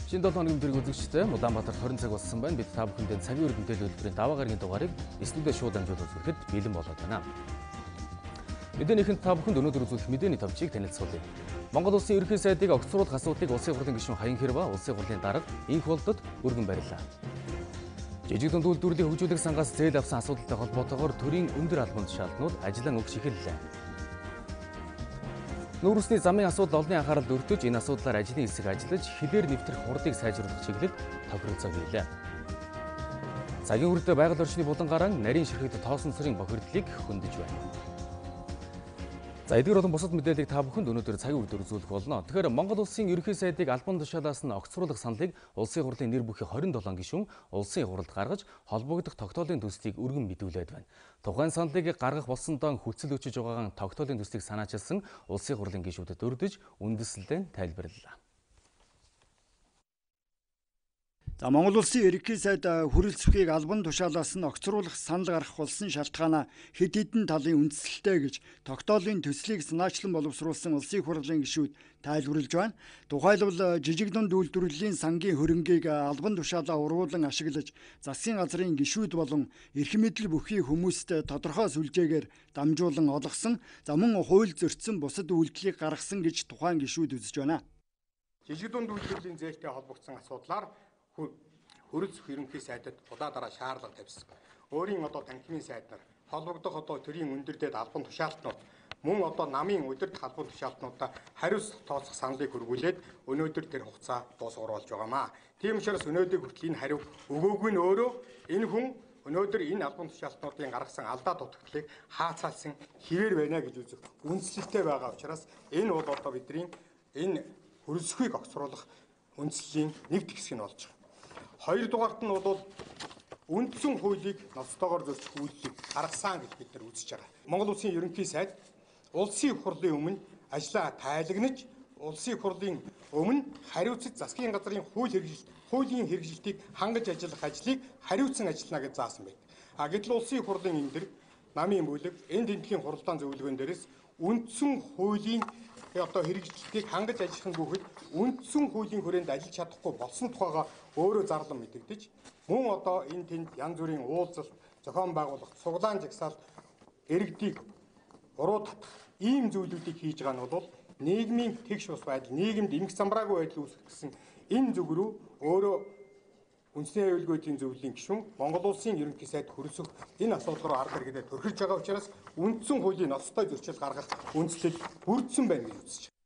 Шинэ 7 хоногийн өдрийг үзэгчтэй Улаанбаатар 20 цаг болсон байна. Бид та бүхэндээ цагийн үрд мэдээллийн хөтөлбөрийн даваа гарагийн дугаарыг студиудад шууд дамжуулж үзүүлэхэд бэлэн болоод байна. Мэдээнийхэнд та бүхэнд өнөөдөр үзүүлэх мэдээний товчийг танилцуулъя. Монгол улсын ерөнхий сайдыг огцруулах асуудлыг улсын хурлын гишүүн Хаян Хэрва улсын хурлын дарга инх болдод өргөн барилаа. Жижиг дунд үйлдвэрлэлийн хөгжүүлэх сангаас зээл авсан асуудалтай холбоотойгоор төрийн өндөр албан тушаалтнууд ажиллан өгч эхэллээ. Нүүрсний замын асуудал олонний анхааралд өртөж, энэ асуудлаар ажлын хэсэг ажиллаж, хилээр нэвтрэх хурдыг сайжруулах чиглэлд тохиролцоо хийлээ. Цагийн хүрд байгаль орчны булан гараан нарийн ширхэгт тоосон цэрийн бохирдлыг хөндөж байна. За эдгээр болон бусад мэдээллийг та бүхэнд өнөөдөр цагийн хүрдээр үзүүлэх болно. Тэгэхээр Монгол улсын ерөнхий сайдыг албан тушаалаас нь огцруулах саналыг улсын хурлын нэр бүхий 27 гишүүн улсын хурлд гаргаж, холбогдох тогтоолын төслийг өргөн мэдүүлээд байна. Тухайн саналыг гаргах болсон доо хүчил өчөж байгаагаан тогтоолын төслийг санаачилсан улсын хурлын гишүүдэд урьдж үндэслэлээр тайлбарлалаа. За Монгол улсын ерөнхий сайд хүрэлц бүхийг албан тушаалаас нь огцруулах санал гаргах болсон шалтгаанаа хэд хэдэн талын үндэслэлтэй гэж тогтоолын төслийг санаачлан боловсруулсан улсын хурлын гишүүд тайлбарлаж байна. Тухайлбал жижиг дунд үйлдвэрлэлийн сангийн хөрөнгийг албан тушаалаа ургуулan ашиглаж засгийн газрын гишүүд болон эрх мэдэл бүхий хүмүүст тодорхой сүлжээгээр дамжуулан олгосон, за мөн хууль зөрчсөн бусад үйлдэлийг гаргасан гэж тухайн гишүүд үзэж байна. Жижиг дунд үйлдвэрлэлийн зээлтэй холбогдсон асуудлаар хүрэлц ерөнхий сайдад удаадаараа шаардлага тавьсан. Өөрийн танхимын сайд нар холбогдох төрийн өндөрдөд албан тушаалтнууд мөн намын удирдах албан тушаалтнуудаа хариуцлага тооцох саналыг хөрвүүлээд өнөөдөр тэр хугацаа дуусгаруулж байгаамаа. Тийм учраас өнөөдөр хүртэл энэ хариу өгөөгүй нь өөрөө энэ хүн өнөөдөр энэ албан тушаалтнуудын гаргасан алдаа дутагдлыг хаацаалсан хэвээр байна гэж үзэх үндслэлтэй байгаа учраас энэ бол бидний энэ хүрэлцэхүйг огцруулах үндслийн нэг хэсэг нь болж байгаа. Хоёрдугаарт нь бол үндсэн хуулийг ноцтойгоор зөрчих үйлдэлийг гаргасан гэж бид нар үзэж байгаа. Монгол улсын ерөнхий сайд улсын хурлын өмнө ажлаа тайлагнаж, улсын хурлын өмнө хариуцаж засгийн газрын хуулийн хэрэгжилтийг хангаж ажиллах ажлыг хариуцсан ажиллана гэж заасан байна. Гэтэл улсын хурлын энэ төр намын бүлэг энэ тэмдгийн хуралдаан зөвлөгөөн дээрээс үндсэн хуулийн хэрэгжилтийг хангаж ажиллахын бүхэд үндсэн хуулийн хүрээнд ажиллаж чадахгүй болсон тухайга өөрөө зарлан мэдэгдэж мөн энэ тэнд янз бүрийн уулзалт, зохион байгуулалт, суглаан жагсаалт, иргэдийг уруу татах ийм зүйлүүдийг хийж байгаа нь бол нийгмийн тэгш ус байдал, нийгэмд эмх замбраагүй байдал үүсгэсэн энэ зүг рүү өөрөө үндэсний аюулгүйдийн зөвлөлийн гишүүн Монгол улсын ерөнхий сайд хүрэлцэх энэ асуудал руу арга хэрэглээ төрхөж байгаа учраас үндсэн хуулийн ноцтой зөрчил гаргах үндслэл бүрдсэн байна гэж үзэж байна.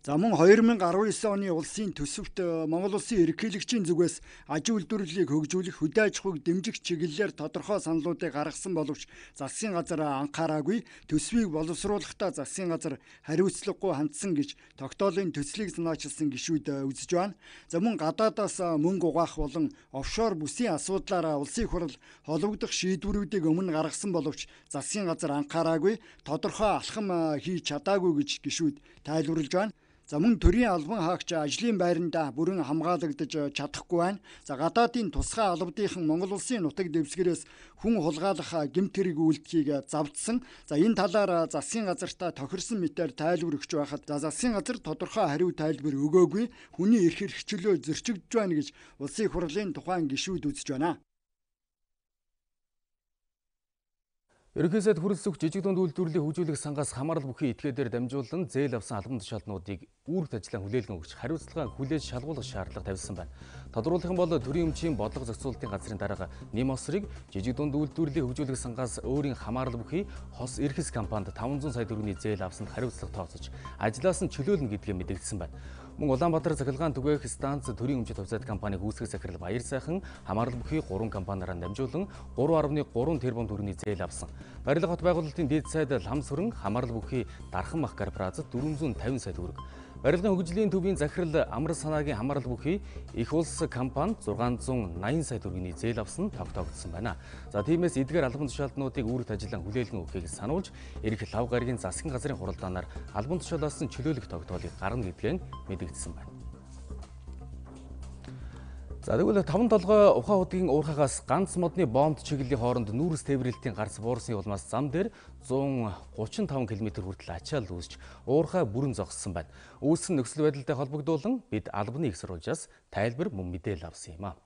За мөн 2019 оны улсын төсөвт Монгол улсын ерөнхийлөгчийн зүгээс аж үйлдвэрлэлийг хөгжүүлэх, хөдөө аж ахуйг дэмжих чиглэлээр тодорхой саналуудыг гаргасан боловч засгийн газар анхаараагүй, төсвийг боловсруулахдаа засгийн газар хариуцлагагүй хандсан гэж тогтоолын төслийг санаачилсан гишүүд үзэж байна. За мөн гадаадаас мөнгө угаах болон офшор бүсийн асуудлаараа улсын хурал холбогдох шийдвэрүүдийг өмнө гаргасан боловч засгийн газар анхаараагүй, тодорхой алхам хийж чадаагүй гэж гишүүд тайлбарлаж байна. За мөн төрийн албан хаагч ажлын байранда бүрэн хамгаалагдаж чадахгүй байна. За гадаадын тусгай албадынхан Монгол улсын нутаг дэвсгэрээс хүн хулгайлах гэмт хэрэг үйлдэлийг завдсан. За энэ талаар засгийн газартаа тохирсон мэтээр тайлбар өгч байхад засгийн газар тодорхой хариу тайлбар өгөөгүй, хүний эрх хэрэгчлөө зөрчигдөж байна гэж улсын хурлын тухайн гишүүд үзэж байна. Ерөнхий сайд хүрэлцэх жижиг дунд үйлдвэрлэлийн хөгжүүлэх сангаас хамаарал бүхий этгээдээр дамжуулан зээл авсан албан тушаалтнуудыг үүрэгт ажиллан хүлээлгэн өгч хариуцлага хүлээж шалгуулах шаардлага тавьсан байна. Тодорхойлох юм бол төрийн өмчийн бодлого зохицуулалтын газрын дарга нэм осрыг жижиг дунд үйлдвэрлэлийн хөгжүүлэх сангаас өөрийн хамаарал бүхий хос эрхэс компанид 500 сая төгрөгийн зээл авсанд хариуцлага тооцож ажлаас нь чөлөөлнө гэдгээ мэдэгдсэн байна. Мөн Улаанбаатар цахилгаан түгээх станц төрийн өмчит хувьцаат компаниг үүсгэх захирал Баяр сайхан хамаарал бүхий 3 компаниараа дамжуулан 3.3 тэрбум төгрөгийн зээл авсан. Барилга хот байгуулалтын дээд сайд Ламс хүрэн хамаарал бүхий дархан мах корпорацид 450 сая төгрөг. Барилгын хөгжлийн төвийн захирал Амар санаагийн хамаарал бүхий их улс компанид 680 сая төгрөгийн зээл авсан тогтоогдсон байна. За тиймээс эдгээр албан тушаалтнуудыг үүрэгт ажиллан хүлээлгэн өгөхийг сануулж эрх лав гарагийн засгийн газрын хуралдаанаар албан тушаалаас нь чөлөөлөх тогтоолыг гаргана гэдгээ мэдэгдсэн байна. За тэгвэл 5 толгой ухаан удгийн уурхаагаас ганц модны бомб чиглэлийн хооронд нүүрс тээврэлтийн гарц буурсны улмаас зам дээр 135 км хүртэл ачаал үүсч уурхай бүрэн зогссон байна. Үүссэн нөхцөл байдалтай холбогдуулан бид албаны их сурвалжаас тайлбар мөн мэдээлэл авсан юм а.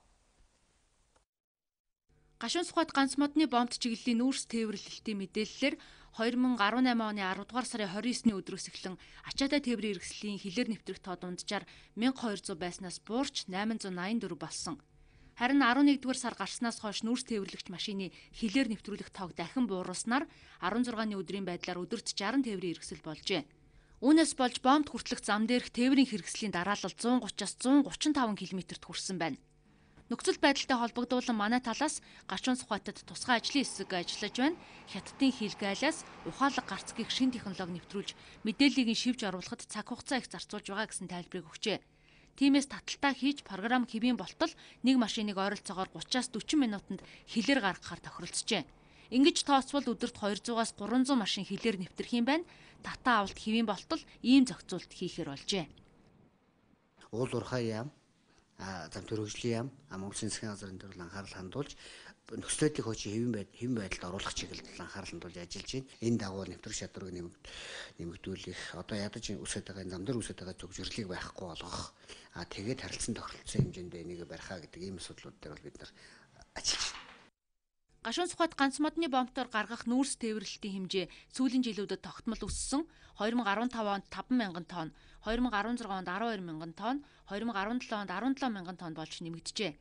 Гашуун сухад ганц модны бомб чиглэлийн нүүрс тээвэрлэлтийн мэдээллээр 2018 оны 10 дугаар сарын 29-ны өдрөөс эхлэн ачаатай тээврийн хэрэгслийн хилээр нэвтрэх тоо дунджаар 1200 байснаас буурч 884 болсон. Харин 11-р сар гарснаас хойш нүүрс тээвэрлэгч машины хилээр нэвтрүүлэх тоог дахин бууруулснаар 16-ны өдрийн байдлаар өдөрт 60 тээврийн хэрэгсэл болжээ. Үүнээс болж бомбд хүртэлх зам дээрх тээврийн хэрэгслийн дараалал 130-аас 135 км-т хүрсэн байна. Нөхцөл байдалтай холбогдуулан манай талаас Гашуун сухатад тусгай ажлын хэсэг ажиллаж байна. Хятадын хилгайлаас ухаалаг гарцгийг шин технологи нэвтрүүлж мэдээллийг шивж оруулахад цаг хугацаа их зарцуулж байгаа гэсэн тайлбарыг өгчээ. Тиймээс таталтаа хийж програм хэвийн болтол нэг машиныг ойролцоогоор 30-аас 40 минутанд хилээр гаргахаар тохиролцжээ. Ингэж тооцвол өдөрт 200-аас 300 машин хилээр нэвтрэх юм байна. Татаа авалт хэвийн болтол ийм зохицуулт хийхээр болжээ. Уул уурхай яам зам төрөгжлийн яам Монголын засгийн газрын дээр анхаарал хандуулж нөхцөл байдлыг хойч хэвийн байдалд оруулах чиглэлд анхаарал хандуулж ажиллаж байна. Энэ дагуу нэвтрэх чадварыг нэмэгдүүлэх, одоо ядаж үсэт байгаа зам дээр үсэт байгаа зөвжирлийг байхгүй болгох, тэгээд харилцан тохиролцсон хэмжээнд энийг барихаа гэдэг ийм асуудлууд дээр бол бид нар ажиллаж байна. Гашуун сухад ганц модны бомбтоор гаргах нүүрс тээвэрлэлтийн хэмжээ сүүлийн жилүүдэд тогтмол өссөн. 2015 онд 50000 тонн, 2016 онд 12000 тонн, 2017 онд 17000 тонн болж нэмэгджээ.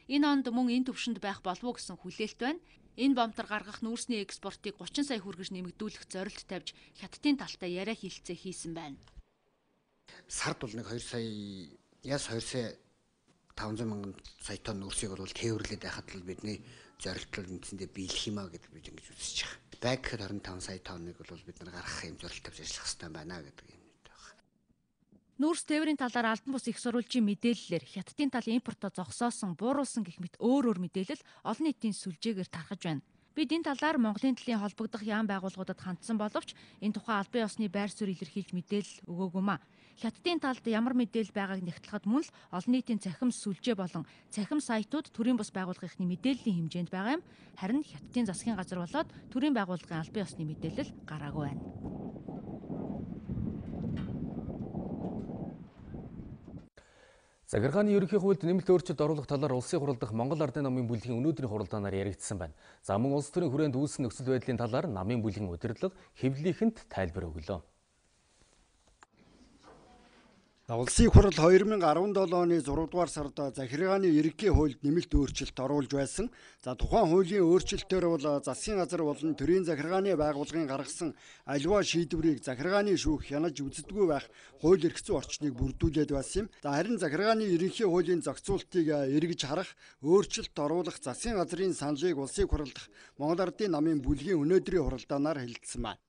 Энэ онд мөн энэ төвшөнд байх болов уу гэсэн хүлээлт байна. Энэ бомбтоор гаргах нүүрсний экспортыг 30 сая хүргэж нэмэгдүүлэх зорилт тавьж Хятадын талтай яриа хэлэлцээ хийсэн байна. Сард бол нэг 2 сая 500,000 сая тонн нүүрсийг бол тээвэрлээд байхад л бидний зорилтол үндсэндээ биелэх юм а гэдэг бид ингэж үзэж байгаа. Баг гэхэд 25 сая тонныг бол бид нар гаргах юм зорилт тавьж ажиллах хэрэгтэй байна гэдэг юм байна. Нүүрс тээврийн талаар албан бус их сурвалжийн мэдээллээр Хятадын тал импортоо зогсоосон, бууруулсан гэх мэт өөр мэдээлэл олон нийтийн сүлжээгээр тархаж байна. Бид энэ талаар Монголын төлөлийн холбогдох яам байгууллагуудад хандсан боловч энэ тухай албан ёсны байр суурь илэрхийлж мэдээлэл өгөөгүй маа. Хятадын талд ямар мэдээлэл байгааг нэгтлэхэд мөн л олон нийтийн цахим сүлжээ болон цахим сайтууд төрийн бус байгууллагын мэдээллийн хэмжээнд байгаа юм. Харин Хятадын засгийн газар болоод төрийн байгууллагын албан ёсны мэдээлэл гараагүй байна. Захиргааны ерөнхий хуульд нэмэлт өөрчлөлт оруулах талаар улсын хурал дахь Монгол Ардын намын бүлгийн өнөөдрийн хуралдаанаар яригдсан байна. За мөн улс төрийн хүрээнд үүссэн нөхцөл байдлын талаар намын бүлгийн удирдлага хэвлэлийнхэнд тайлбар өглөө. Улсын хурал 2017 оны 6 дугаар сард захиргааны ерөнхий хуульд нэмэлт өөрчлөлт оруулж байсан. За тухайн хуулийн өөрчлөлтөөр бол засгийн газар болон төрийн захиргааны байгууллагын гаргасан аливаа шийдвэрийг захиргааны шүүх хянаж үздэггүй байх хууль эрх зүйн орчныг бүрдүүлээд байсан юм. За харин захиргааны ерөнхий хуулийн зохицуултыг эргэж харах, өөрчлөлт оруулах засгийн газрын саналыг улсын хурал дахь Монгол Ардын намын бүлгийн өнөөдрийн хуралдаанаар хэлэлцсэн байна.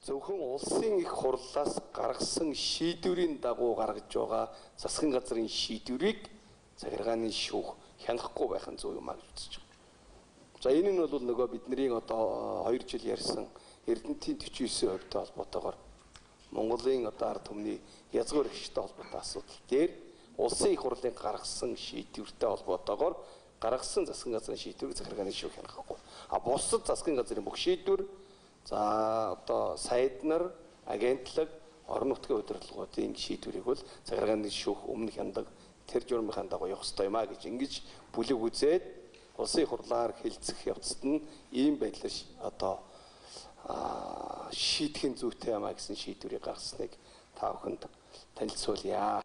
Зөвхөн улсын их хурлаас гаргасан шийдвэрийн дагуу гаргаж байгаа засгийн газрын шийдвэрийг захиргааны шүүх хянахгүй байх нь зөв юм а гэж үзэж байна. За энэ нь бол нөгөө бидний одоо 2 жил ярьсан Эрдэнэтийн 49% холбоотойгоор Монголын одоо ард түмний язгуур ихтэй холбоотой асуудал дээр улсын их хурлын гаргасан шийдвэртэй холбоотойгоор гаргасан засгийн газрын шийдвэрийг захиргааны шүүх хянахгүй. Бусад засгийн газрын бүх шийдвэр за одоо сайд нар, агентлаг, орон нутгийн удирдлагуудын шийдвэрийг бол захиргааны шүүх өмнө хяндаг тэр журмын дагуу явах ёстой юм а гэж ингэж бүлэг үзээд улсын хурлаар хэлцэх явцад нь ийм байдлаар одоо шийдэхин зүйтэй юм а гэсэн шийдвэрийг гаргасныг та бүхэнд танилцуулъя.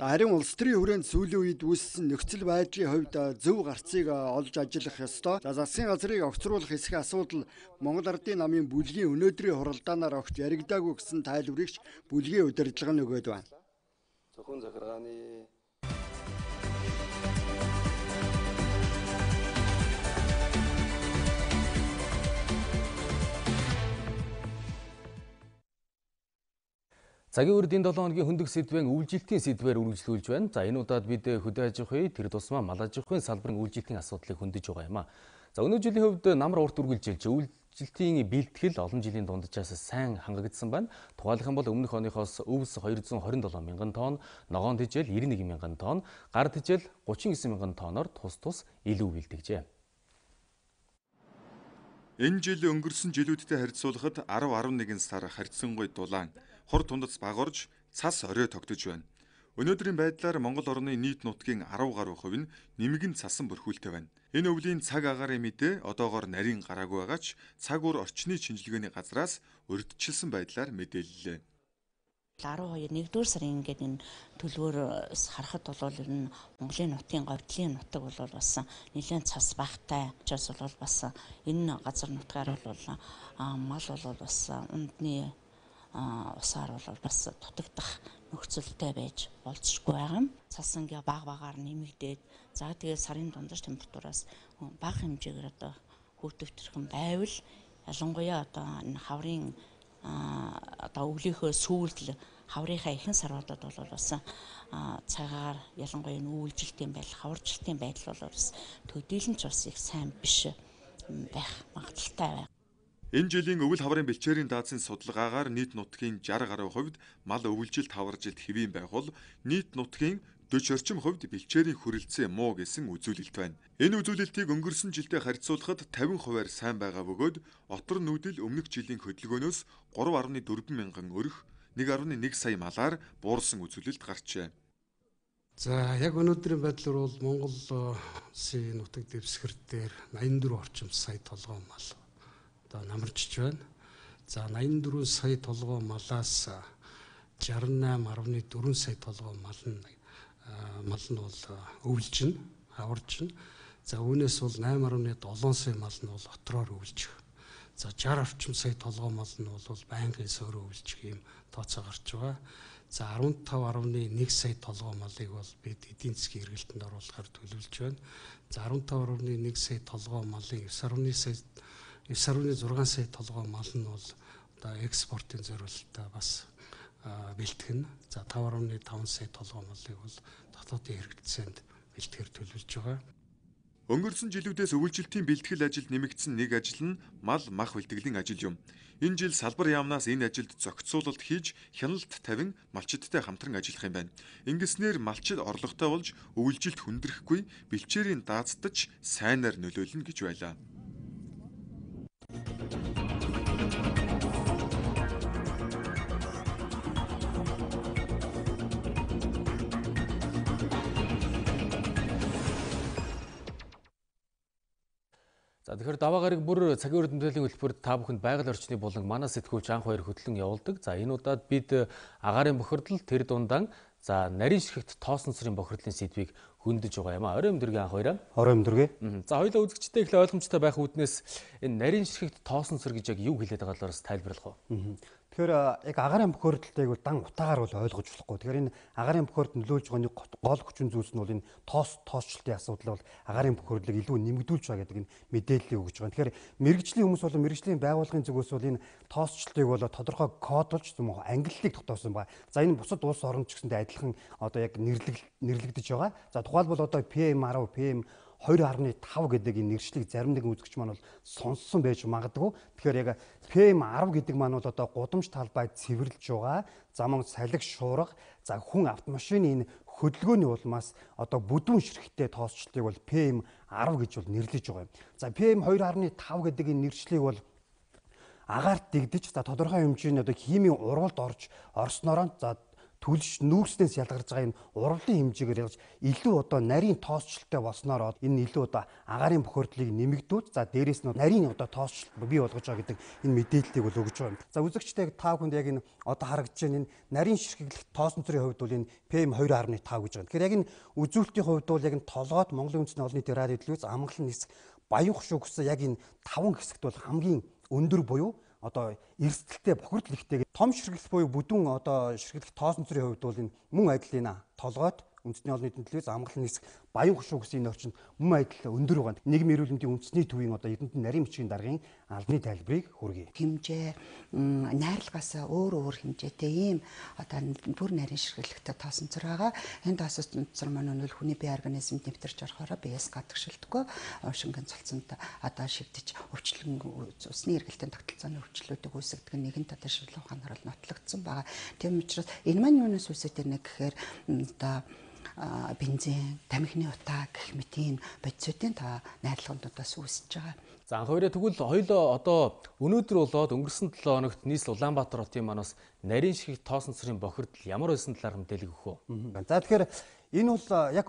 Харин улс төрийн хүрээнд сүүлийн үед үүссэн нөхцөл байдлын хувьд зөв гарцыг олж ажиллах ёстой. За засгийн газрыг огцруулах хэсэг асуудал Монгол Ардын намын бүлгийн өнөөдрийн хуралдаанаар огт яригдаагүй гэсэн тайлбарыг бүлгийн удирдлага нь өгөөд байна. Зөвхөн захиргааны Цагийн Хүрд энэ 7 хоногийн хөндөг сэдвэн үйлжилтийн сэдвээр үргэлжлүүлж байна. За энэ удаад бид хөдөө аж ахуй, тэр тусмаа мал аж ахуйн салбарын үйлжилтийн асуудлыг хөндөж байгаа юм а. За өнөө жилийн хувьд намар урт үргэлжилж үйлчлэлтийн бэлтгэл олон жилийн дунджаас сайн хангагдсан байна. Тухайлах юм бол өмнөх оныхоос өвс 227 мянган тонн, ногоон тэжээл 91 мянган тонн, гар тэжээл 39 мянган тонноор тус илүү бэлтгэжээ. Энэ жил өнгөрсөн жилүүдтэй харьцуулахад 10-11 сар харьцангуй дулаан, хур тундац багорж, цас орой тогтож байна. Өнөөдрийн байдлаар Монгол орны нийт нутгийн 10 гаруй хувь нь нэмгэн цасан бүрхүүлтэй байна. Энэ өвлийн цаг агаарын мэдээ одоогоор нарийн гараагүй байгаач цаг ур орчны шинжилгээний газраас урьдчилсан байдлаар мэдээллээ. 12-1-р сарын ингээд энэ төлөвөөс харахад бол ер нь Монголын нутгийн говьдлын нутаг бол бас нэлээд цас багтай учраас бол бас энэ газар нутгаар бол мал бол бас үндний усаар бол бас дутагдах нөхцөлтэй байж болцсохгүй байгаа юм. Цас ингээ багаар нэмэгдээд за тэгээд сарын дундаж температураас бага хэмжээгээр одоо хөтөвтөрхөн байвал ялангуяа одоо энэ хаврын одоо өглийнхөө сүүлд хаврынхаа ихэнх сарвуудад бол бас цагаар ялангуяа үйлжилтийн байдал, хаваржилтын байдал бол бас төдийлөн ч бас их сайн биш байх магадaltaй байна. Энэ жилийн өвөл хаврын бэлчээрийн даацын судалгаагаар нийт нутгийн 60 гаруй хувьд мал өвөлжилт хаваржилт хэвийн байх бол нийт нутгийн 40 орчим хувьд бэлчээрийн хүрэлцээ муу гэсэн үзүүлэлт байна. Энэ үзүүлэлтийг өнгөрсөн жилдээ харьцуулахад 50%-аар сайн байгаа бөгөөд отор нүүдэл өмнөх жилийн хөдөлгөөнөөс 3.4 мянган өрх 1.1 сая малаар буурсан үзүүлэлт гарчээ. За яг өнөөдрийн байдлаар бол Монгол улсын нутаг дэвсгэр дээр 84 орчим сая толгой мал одоо намарчж байна. За 84 сая толгой малаас 68.4 сая толгой мал нь бол өвлжин, хаваржин. За үүнээс бол 8.7 сая мал нь бол отроор өвлжих. За 60 орчим сая толгой мал нь бол байнгын сойроо өвлжих юм тооцоо гарч байгаа. За 15.1 сая толгой малыг бол бид эдийн засгийн эргэлтэнд оруулахаар төлөвлөж байна. За 15.1 сая толгой малын 9.6 сая толгой мал нь бол одоо экспортын зорилттой бас бэлтгэн. За 5.5 сая толгой малыг бол дотоодын хэрэгцээнд бэлтгэхэр төлөвлөж байгаа. Өнгөрсөн жилүүдээс өвөлжилтийн бэлтгэл ажилд нэмэгдсэн нэг ажил нь мал мах бэлтгэлийн ажил юм. Энэ жил салбар яамнаас энэ ажилд зохицуулалт хийж хяналт тавин малчидтай хамтран ажиллах юм байна. Ингэснээр малчид орлоготой болж өвөлжилт хүндрэхгүй бэлчээрийн даацдаж сайнаар нөлөөлнө гэж байлаа. За тэгэхээр даваа гараг бүр цагийн хүрд мэдээллийн хөтөлбөрт та бүхэнд байгаль орчны болон манай сэтгүүлч анх баяр хөтлөн явуулдаг. За энэ удаад бид агаарын бохирдол тэр дундаан за нарийн ширхэгт тоосон цэрийн бохирдлын сэдвийг хөндөж байгаа юм а. Орой өмдөргийн анх баяраа. Орой өмдөргөө. За хоёулаа үзэгчтэй их ойлгомжтой байх үүднээс энэ нарийн ширхэгт тоосон цэр гэж яг юу хэлээд байгаа талаараас тайлбарлах уу? Тэгэхээр яг агаарын бохирдолтыг бол дан утаагаар бол ойлгож болохгүй. Тэгэхээр энэ агаарын бохирдолд нөлөөлж байгаа нэг гол хүчин зүйлс нь бол энэ тоосчлтын асуудал бол агаарын бохирдлыг илүү нэмэгдүүлж байгаа гэдэг энэ мэдээллийг өгж байгаа. Тэгэхээр мэрэгжлийн хүмүүс болон мэрэгжлийн байгууллагын зүгээс бол энэ тоосчлтыг бол тодорхой кодолж юм уу ангиллыг тогтоосон ба. За энэ бусад улс орнд ч гэсэндээ адилхан одоо яг нэрлэгдэж байгаа. За тухайлбал одоо PM10, PM2.5 гэдэг энэ нэршлиг зарим нэгэн үзэгч маань бол сонссон байж магадгүй. Тэгэхээр яг PM10 гэдэг маань бол одоо гудамж талбай цэвэрлж байгаа. Замун салхи шуурга, за хүн автомашины энэ хөдөлгөөний улмаас одоо бүдүүн ширхтээ тоосчлтыг бол PM10 гэж бол нэрлэж байгаа юм. За PM2.5 гэдэг энэ нэршлиг бол агаарт дэгдэж за тодорхой хэмжээний одоо химийн урвалд орснороо за түлш нүүрснээс ялгарч байгаа энэ урвалын хэмжээгээр ялж илүү одоо нарийн тоосчлттай болсноор энэ илүү одоо агаарын бохирдлыг нэмэгдүүл за дээрээс нь нарийн одоо тоосчлт бий болгож байгаа гэдэг энэ мэдээллийг бол өгж байгаа юм. За үзэгчтэй та бүхэнд яг энэ одоо харагдж байна энэ нарийн ширхэглэх тоосон цэрийн хувьд бол энэ PM2.5 гэж байгаа. Тэгэхээр яг энэ үзүүлэлтийн хувьд бол яг энэ толгойд Монголын үндэсний олон нийтийн радио телевиз амгалан нис баян хушуу гэсэн яг энэ 5 хэсэгт бол хамгийн өндөр буюу одоо эрсдэлтэй бохирдол ихтэй том ширхэгдэх буюу бүдүүн одоо ширхэгдэх тоосон цэрийн хувьд бол энэ мөн адил энэ толгойд үндэсний олон нийтийн телевиз, амгалан нисэх, баян хушуу гэсэн энэ орчинд мөн адил өндөр байгаа. Нийгмийн эрүүл мэндийн үндэсний төвийн одоо Эрдэнэт нарийн бичгийн даргын албаны тайлбарыг хүргэе. Хэмжээ, найрлагаас өөр хэмжээтэй ийм одоо бүр нарийн ширхэгтэй тоосон цор байгаа. Энэ тоосон цор маань нь хүний бие организмд нэвтэрч орохоор биеэс гадагшилдаггүй шингэн цолцонд одоо шигдэж өвчлөн усны эргэлтийн тогтолцооны өвчлөлүүдийг үүсгэдэг нэгэн одоо шилэн ухаанаар л нотлогдсон байгаа. Тийм учраас энэ маань юунаас үүсэж ирнэ гэхээр одоо бензин, тамхины утаа гэх мэт энэ бодисуудын найрлагуудаас үүсэж байгаа. За анх хоёроо тэгвэл хоёулаа одоо өнөөдөр болоод өнгөрсөн 7 хоногт нийслэл Улаанбаатар хотын манаас нарийн ширхэг тоосон цорын бохирдол ямар байсан талаар мэдээлэл өгөх үү? За тэгэхээр энэ бол яг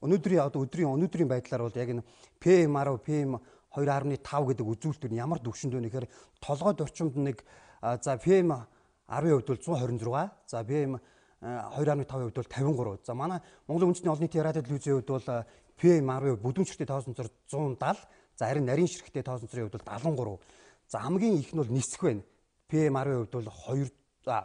өнөөдрийн байдлаар бол яг энэ PM10, PM2.5 гэдэг үзүүлэлтүүд ямар түвшинд вэ гэхээр толгойд орчимд нэг за PM10-ийн хувьд бол 126, за PM2.5-ийн хувьд бол 53. За манай Монголын үндэсний олон нийтийн радио телевизийн хувьд бол PM10-ийн бүдүүн ширхтээ тоосон цор 170, за харин нарийн ширхтээ тоосон цорын хувьд бол 73. За хамгийн их нь бол нисэх байна. PM10-ийн хувьд бол 2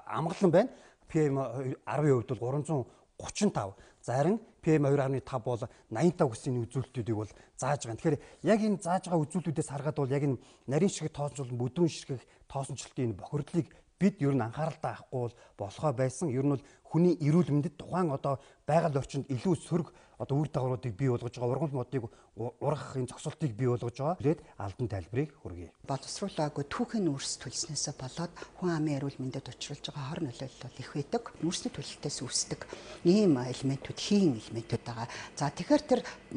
амгалан байна. PM10-ийн хувьд бол 335. За харин PM2.5 бол 85 гэсэн үзүүлэлтүүдийг бол зааж байгаа. Тэгэхээр яг энэ зааж байгаа үзүүлэлтүүдээс харахад бол яг энэ нарийн ширхэг тоосончлол бүдүүн ширхэг тоосончлолтын энэ бохирдлыг бид ер нь анхааралтай авахгүй бол болохоо байсан. Ер нь бол хүний эрүүл мэндэд тухайн одоо байгаль орчинд илүү сөрөг одоо үр дагавруудыг бий болгож байгаа, ургамал модыг ургах энэ зогсолтыг бий болгож байгаа. Тэгээд албан тайлбарыг хүргэе. Боловсруулаагүй түүхийн үрс төлснөөсөө болоод хүн амын эрүүл мэндэд учруулж байгаа хор нөлөөлөл бол их байдаг. Үрсний төлөлтөөс үүсдэг ийм элементүүд, хийн элементүүд байгаа. За тэгэхээр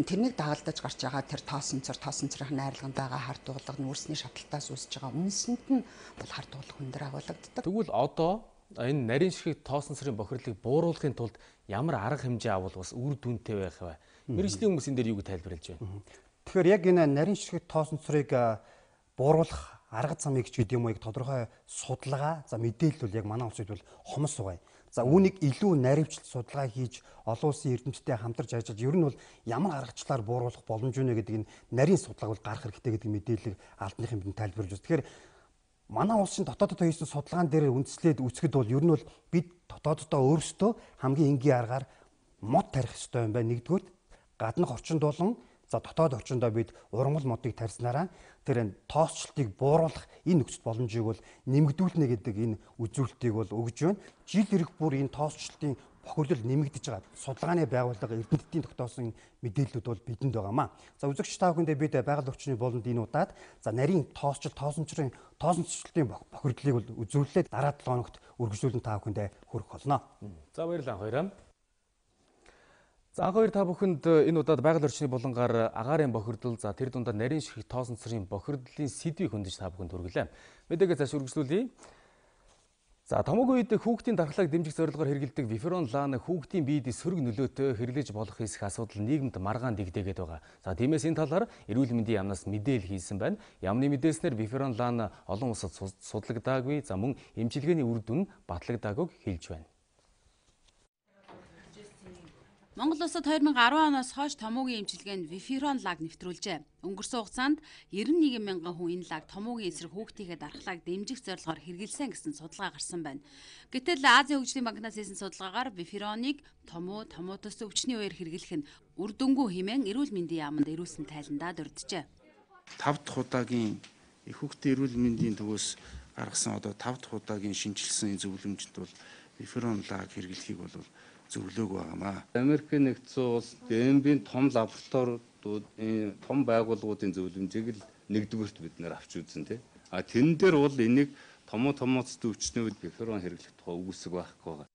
тэрнийг дагалдаж гарч байгаа тэр тоосон цорын найрлаганд байгаа хар дугалга нь үрсний шаталтаас үүсэж байгаа. Үнэсэнд нь бол хар дугалга хүндэр агуулгаддаг. Тэгвэл одоо энэ нарийн ширхэг тоосон цорын бохирдлыг бууруулахын тулд ямар арга хэмжээ авалгаас үр дүнтэй байх вэ? Мэргэжлийн хүмүүс энэ дээр юуг тайлбарлаж байна? Тэгэхээр яг энэ нарийн ширхэг тоосон цорыг бууруулах арга замыг ч гэдэг юм уу яг тодорхой судалгаа, за мэдээлэл бол яг манай улсад бол хомос байгаа. За үүнийг илүү наривчлалт судалгаа хийж олон улсын эрдэмтдтэй хамтарч ажиллаж ер нь бол ямар аргачлалаар бууруулах боломж үнэ гэдэг энэ нарийн судалгааг бол гаргах хэрэгтэй гэдэг мэдээллийг албаныхан бидэнд тайлбарлаж байна. Тэгэхээр манай улсын дотооддоо хийсэн судалгаан дээр үндэслээд үзэхэд бол ер нь бол бид дотооддоо өөрсдөө хамгийн энгийн аргаар мод тарих ёстой юм байна. Нэгдүгээр гаднах орчинд болон за дотоод орчиндоо бид ургамал модыг тарьснараа тэр тоосчлтыг бууруулах энэ нөхцөл боломжийг бол нэмэгдүүлнэ гэдэг энэ үзүүлэлтийг бол өгж байна. Жил ирэх бүр энэ тоосчлтын бохирдол нэмэгдэж байгаа. Судалгааны байгууллага Эрдэнэтийн тогтоосон мэдээллүүд бол бидэнд байгаамаа. За үзэгч та бүхэндээ бид байгаль орчны болонд энэ удаад за нарийн тоосчлтын бохирдлыг бол үзүүлээд дараа 7 хоногт үргэлжлүүлэн та бүхэндээ хүргэх болно. За баярлалаа хоёраа. За анх хоёр та бүхэнд энэ удаад байгаль орчны болонгаар агаарын бохирдол, за тэр дундаа нарийн ширхэг тоосон цорын бохирдлын сэдвийг хөндөж та бүхэнд хүргэлээ. Мэдээгээ цааш үргэлжлүүлье. За томоогийн үед хүүхдийн дархлааг дэмжих зорилгоор хэрэгэлдэг виферон лан хүүхдийн биед сөрөг нөлөөтэй хэрэглэж болох хэсэг асуудал нийгэмд маргаан дэгдээгээд байгаа. За тиймээс энэ талаар эрүүл мэндийн яамнаас мэдээлэл хийсэн байна. Яамны мэдээснээр виферон лан олон улсад судлагдаагүй, за мөн эмчилгээний үр дүн батлагдаагүйг хэлж байна. Монгол улсад 2010 оноос хойш томоогийн эмчилгээнд виферон лаг нэвтрүүлжээ. Өнгөрсөн хугацаанд 91 мянган хүн энэ лаг томоогийн эсрэг хүүхдийнхээ дархлааг дэмжих зорилгоор хэрэгжилсэн гэсэн судалгаа гарсан байна. Гэтэл Азийн хөгжлийн банкнаас хийсэн судалгаагаар вифероныг томоотос өвчний үеэр хэрэглэх нь үр дүнгүй хэмээн эрүүл мэндийн яамд ирүүлсэн тайландаа дурджээ. 5 дахь удаагийн хүүхдийн эрүүл мэндийн төвөөс гаргасан одоо 5 дахь удаагийн шинжилсэн зөвлөмжөнд бол виферон лаг хэрэглэхийг бол зөвлөөг байгаамаа. Америкийн нэгдсэн улс ДМБ-ийн том лабораториудууд, том байгууллагуудын зөвлөмжийг л нэгдүгээрт бид нэр авч үзэн тий. Тэн дээр бол энийг томооцтой өвчнөө виферон хэрэглэх тухай үгсэг байхгүй байгаа.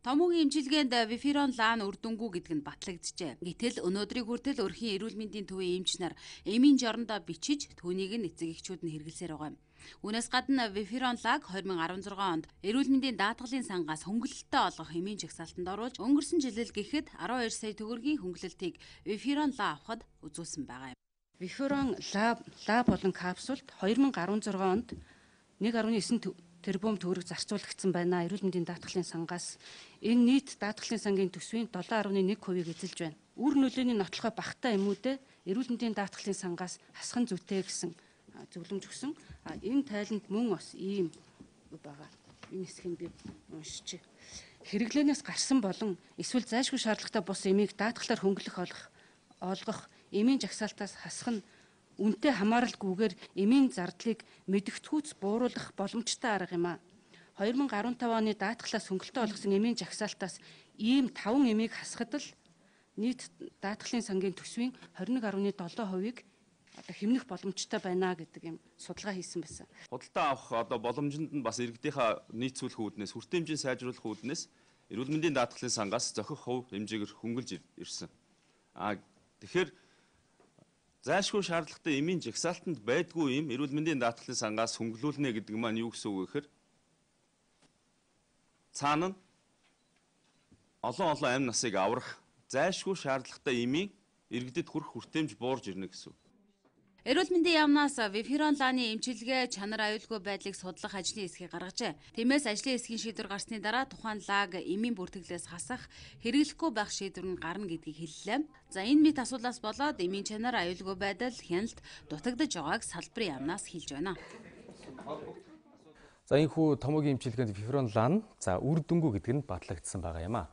Томоогийн эмчилгээнд виферон лан үр дүнгүй гэдэг нь батлагджээ. Гэтэл өнөөдрийн хүртэл өрхийн эрүүл мэндийн төвийн эмч нар эмийн жорондоо бичиж түүнийг нь эцэг эхчүүд нь хэрэглэсээр байгаа юм. Үүнээс гадна виферон лаг 2016 онд эрүүл мэндийн даатгалын сангаас хөнгөлөлтөд олгох эмийн жагсаалтанд оруулж өнгөрсөн жилэл гэхэд 12 сая төгрөгийн хөнгөлөлтийг виферон ла авахд үзүүлсэн байгаа юм. Виферон ла болон капсулт 2016 онд 1.9 тэрбум төгрөг зарцуулагдсан байна. Эрүүл мэндийн даатгалын сангаас энэ нийт даатгалын сангийн төсвийн 7.1%-ийг эзэлж байна. Үр нөлөөний нотлохой багтаа эмүүдээ эрүүл мэндийн даатгалын сангаас хасхан зүйтэй гэсэн зөвлөмж өгсөн. Энэ тайланд мөн бас ийм байгаа. Энэ хэсгийг би уншчих. хэрэглээнээс гарсан болон эсвэл зайлшгүй шаардлагатай бус эмийг даатгалаар хөнгөлөх олгох, эмийн жагсаалтаас хасах нь үнэтэй хамааралгүйгээр эмийн зардлыг мэдгэцгүүц бууруулах боломжтой арга юм а. 2015 оны даатгалаас хөнгөлтөө олгосон эмийн жагсаалтаас ийм 5 эмийг хасахад л нийт даатгалын сангийн төсвийн 21.7%-ийг хэмнэх боломжтой байна гэдэг юм судалгаа хийсэн байсан. Худалдаа авах боломжинд нь бас иргэдийнхаа нийцүүлэх үүднээс, хүртээмжийн сайжруулах үүднээс эрүүл мэндийн даатгалын сангаас зохих хувь хэмжээгээр хөнгөлж ирсэн. Тэгэхээр зайлшгүй шаардлагатай эмийн жагсаалтанд байдгүй юм эрүүл мэндийн даатгалын сангаас хөнгөлүүлнэ гэдэг маань юу гэсэн үг вэ гэхээр цаана нь олон амь насыг аврах зайлшгүй шаардлагатай эмийн иргэдэд хүрэх хүртээмж буурж ирнэ гэсэн үг. Эрүүл мэндийн яамнаас вифирон-лааны эмчилгээ чанар аюулгүй байдлыг судлах ажлын эсхийг гаргажээ. Тиймээс ажлын эсхийн шийдвэр гарсны дараа тухайн лаг эмийн бүртгэлээс хасах хэрэглэхгүй байх шийдвэр нь гарна гэдгийг хэллээ. За энэ мэд асуудлаас болоод эмийн чанар аюулгүй байдал хяналт дутагдж байгааг салбарын яамнаас хэлж байна. За энэхүү томоогийн эмчилгээнд вифирон-лан үр дүнгүй гэдэг нь батлагдсан байгаа юм а.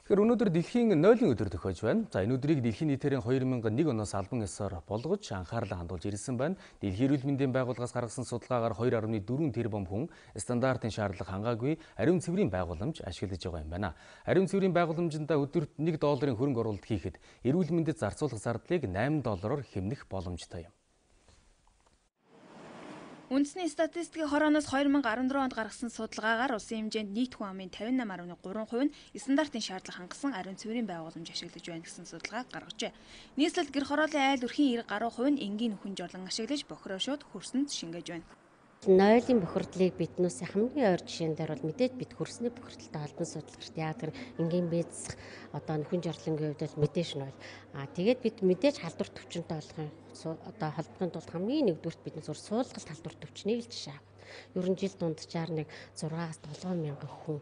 Тэгэхээр өнөөдөр дэлхийн нойлын өдөр тохиож байна. За энэ өдрийг дэлхийн нийтээрийн 2001 оноос албан ёсоор болгож анхаарлаа хандуулж ирсэн байна. Дэлхийн эрүүл мэндийн байгууллагаас гаргасан судалгаагаар 2.4 тэрбум хүн стандартын шаардлага хангаагүй ариун цэврийн байгууламж ашиглаж байгаа юм байна. Ариун цэврийн байгууламжиндаа өдөрт $1 хөрөнгө оруулалт хийхэд эрүүл мэндэд зарцуулах зардлыг $8 хэмнэх боломжтой юм. Үндэсний статистикийн хорооноос 2014 онд гаргасан судалгаагаар улсын хэмжээнд нийт хүн амын 58.3% нь стандартын шаардлага хангасан ариун цэврийн байгууламж ашиглаж байна гэсэн судалгааг гаргажээ. Нийслэлд гэр хорооллын айл өрхийн 90% нь энгийн нөхөн жорлон ашиглаж бохироо шууд хөрсөнд шингээж байна. Нойлын бохирдлыг биднээс хамгийн ойр жишээн дээр бол мэдээж бид хөрсний бохирдолтой холбон судалгаарт яг тэр энгийн бэдсэх нөхөн жорлонгийн хувьд бол мэдээж нь бол тэгээд бид мэдээж халдвар төвчөнтэй болгохын холбохын тулд хамгийн нэгдүгürt биднээс суулгалт халдвар төвчнийг л жишээ авах. Ер нь жил дунджаар нэг 6-аас 7 мянган хүн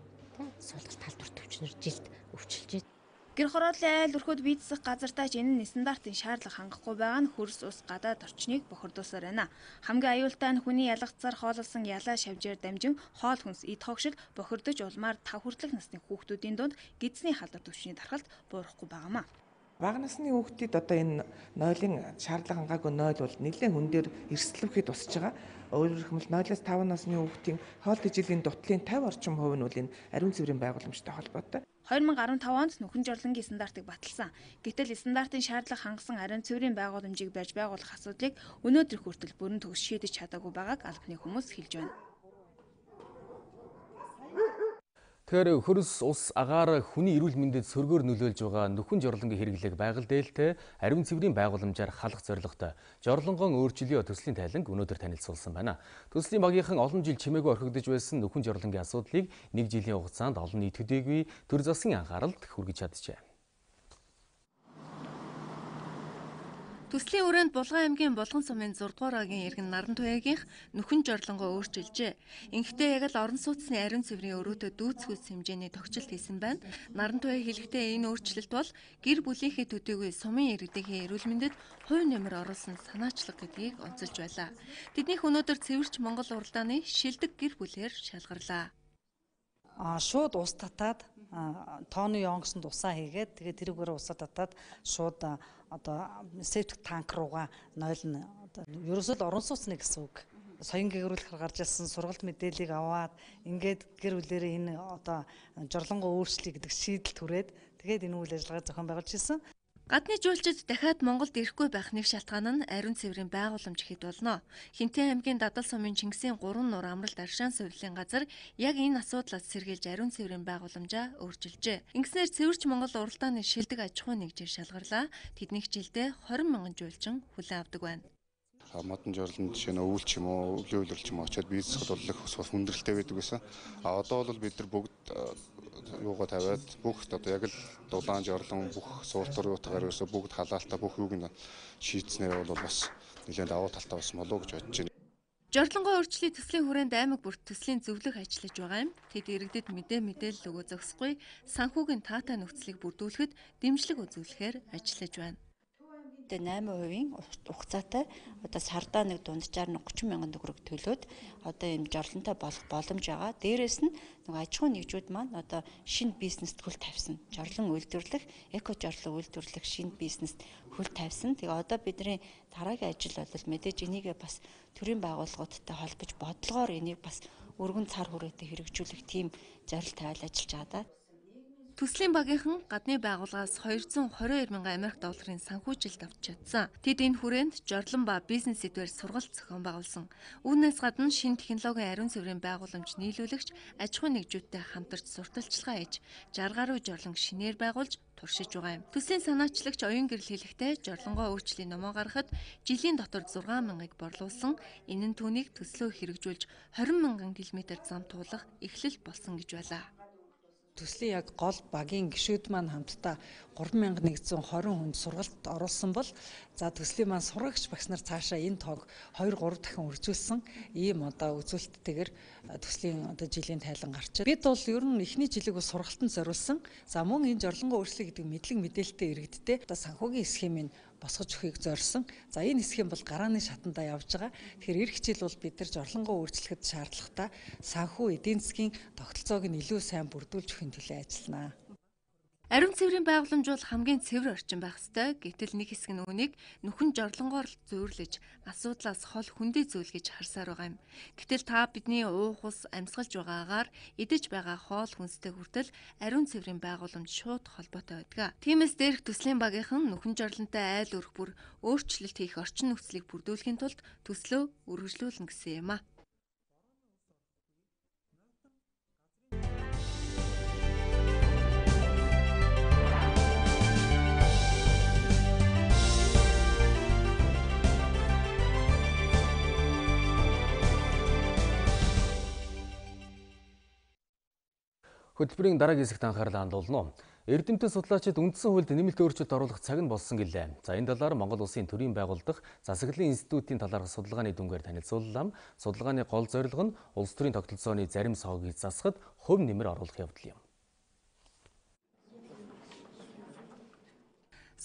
суулгалт халдвар төвчнөр жилд өвчлөж байна. Гэр хорооллын айл өрхөд бийдсэх газартаа ч энэ нь стандартын шаардлага хангахгүй байгаа нь хөрс ус гадаад орчныг бохирдуулсаар байна. Хамгийн аюултай нь хүний ялгцаар хооллсон ялаа шавжээр дамжин хоол хүнс эд хогшил бохирдож улмаар 5 хүртэлх насны хүүхдүүдийн дунд гидсний халдвар төвчний дархалт буурахгүй байгаамаа. Бага насны хүүхдүүд энэ нойлын шаардлага хангаагүй нойл бол нэлээд хүн дээр эрсдэлвэхэд тусаж байгаа. Өөрөөр хэлбэл нойлоос 5 насны хүүхдийн хоол тэжээлийн дутлалын 50 орчим хувь нь бол энэ ариун цэврийн байгууламжтай холбоотой. 2015 онд нөхөн жорлонгийн стандартыг баталсан. Гэтэл стандартын шаардлага хангасан ариун цэврийн байгууламжийг барьж байгуулах асуудлыг өнөөдөр хүртэл бүрэн төгс шийдэж чадаагүй байгааг албаны хүмүүс хэлж байна. Тэгэхээр хөрс ус агаар хүний эрүүл мэндэд сөргөөр нөлөөлж байгаа нөхөн жорлонгийн хэрэглээг байгаль дээлтэй ариун цэврийн байгууламжаар халах зорилготой жорлонгон өөрчлөлийн төслийн тайланг өнөөдөр танилцуулсан байна. Төслийн багийнхан олон жил чимээгүй орхигдож байсан нөхөн жорлонгийн асуудлыг 1 жилийн хугацаанд олон нийт төдийгүй төр засгийн анхааралд хүргэж чаджээ. Төслийн өрөөнд Булган аймгийн Булган сумын 6 дугаар агийн иргэн Наран туягийнх нөхөн жорлонгоо өөрчилжээ. Ингэхдээ яг л орон сууцны ариун цэврийн өрөөдөө дүүцхүйс хэмжээний тогтчлт хийсэн байна. Наран туяа хэлэхдээ энэ өөрчлөлт бол гэр бүлийнхээ төдийгүй сумын иргэдийн эрүүл мэндэд хувь нэмэр оруулсан санаачлаг гэдгийг онцолж байлаа. Тэднийх өнөөдөр цэвэрч Монгол уралдааны шилдэг гэр бүлээр шалгарлаа. Шууд ус татаад тооны онгоцонд усаа хийгээд тэгээд тэрүүгээр усаа татаад шууд септик танк руугаа нойлно. Ерөөсөө орон сууцны гэсэн үг. Соён гэрүүлэхээр гарч ирсэн сургалт мэдээллийг аваад ингээд гэр бүлэрээ энэ жорлонгоо өөрчлөе гэдэг шийдэл түрээд тэгээд энэ үйл ажиллагаа зохион байгуулж ирсэн. Гадны жуулчид дахиад Монголд ирэхгүй байх нэг шалтгаан нь ариун цэврийн байгууламж хэд болно. Хинтээ аймгийн Дадал сумын Чингисийн 3 нуур амралт аршаан сувилын газар яг энэ асуудлаас сэргийлж ариун цэврийн байгууламжаа өөрчилжээ. Ингэснээр цэвэрч Монгол уралдааны шилдэг аж ахуй нэгжээр шалгарлаа. Тэднийг жилдээ 20 мянган жуулчин хүлээн авдаг байна. Модон жорлон жишээ нь өвөл ч юм уу, өвлийн үйлрэл ч юм уу очиад бизнес бодлох бас хүндрэлтэй байдаг гэсэн. Одоо бол бид нар бүгд юугаа тавиад бүх яг л дулаан жорлон бүх суултууруудаар ерөөсө бүгд халаалтаа бүх юуг нь шийдснээр бол бас нэлээд давуу талтай болсон болов уу гэж бодож байна. Жорлонгоо өөрчлөлийн төслийн хүрээнд аймаг бүрт төслийн зөвлөх ажиллаж байгаа юм. Тэд иргэдэд мэдээлэл өгөө зогсохгүй санхүүгийн таатай нөхцөлийг бүрдүүлэхэд дэмжлэг үзүүлэхээр ажиллаж байна. 8% хугацаатай одоо сардаа нэг дунджаар 30 мянган төгрөг төлөөд одоо ийм жорлонтой болох боломж байгаа. Дээрээс нь нэг аж ахуйн нэгжүүд маань одоо шинэ бизнест хөл тавьсан. Жорлон үйлдвэрлэх, эко жорлон үйлдвэрлэх шинэ бизнест хөл тавьсан. Тэгээ одоо бидний дараагийн ажил бол мэдээж энийгээ бас төрийн байгууллагуудтай холбож бодлогоор энийг бас өргөн цар хүрээтэй хэрэгжүүлэх тийм зорилт тавиал ажиллаж байгаа даа. Төслийн багийнхан гадны байгууллагаас 222 мянган Америк долларын санхүүжилт авч чадсан. Тэд энэ хүрээнд жорлон ба бизнес сэдвээр сургалт зохион байгуулсан. Үүнээс гадна шинэ технологийн ариун цэврийн байгууламж нийлүүлэгч аж ахуйн нэгжүүдтэй хамтарч сурталчилгаа хийж 60 гаруй жорлон шинээр байгуулж туршиж байгаа юм. Төслийн санаачлагч оюун гэрэл хэлэхдээ жорлонгоо өөрчлөлийн номоо гаргахад жилийн дотор 6 мянгаыг борлуулсан. Энэ нь түүнийг төслөө хэрэгжүүлж 20 мянган км зам туулах эхлэл болсон гэж байлаа. Төслийн яг гол багийн гишүүд маань хамтдаа 3120 хүнд сургалт оруулсан бол за төслийн маань сурагч багш нар цаашаа энэ тоог 2-3 дахин үржүүлсэн ийм одоо үзүүлэлттэйгээр төслийн одоо жилийн тайлан гарчээ. Бид бол ер нь эхний жилиг сургалтанд зориулсан. За мөн энэ жорлонгоо өөрчлөлт гэдэг мэдлэг мэдээлэлтэй иргэдтэй одоо санхүүгийн схемийг босгож өгөхийг зорьсон. За энэ схем бол гарааны шатандаа явж байгаа. Тэгэхээр эх жил бол бид нар жорлонгоо өөрчлөхөд шаардлагатай санхүү эдийн засгийн тогтолцоог нь илүү сайн бүрдүүлж өгөхин төлөө ажиллана. Ариун цэврийн байгууламж бол хамгийн цэвэр орчин байх ёстой. Гэтэл нэг хэсэг нь үүнийг нүхэн жорлонгоор зөөрлөж асуудлаас хол хүндий зөвлөж харсаар байгаа юм. Гэтэл та бидний уух ус амьсгалж байгаагаар идэж байгаа хоол хүнстэй хүртэл ариун цэврийн байгууламж шууд холбоотой байдаг. Тиймээс дээрх төслийн багийнхан нүхэн жорлонтой айл өрх бүр өөрчлөлт хийх орчин нөхцөлийг бүрдүүлэхийн тулд төслөө үргэлжлүүлнэ гэсэн юм а. Хөтөлбөрийн дараагийн хэсэгт анхаарлаа хандуулна. Эрдэмтэн судлаачид үндсэн хуульд нэмэлт өөрчлөлт оруулах цаг нь болсон гэлээ. За энэ талаар Монгол Улсын төрийн байгууллага Засаглалын институтийн талаарх судалгааны дүнгээр танилцууллаа. Судалгааны гол зорилго нь улс төрийн тогтолцооны зарим савгийг засахад хувь нэмэр оруулах явдал юм.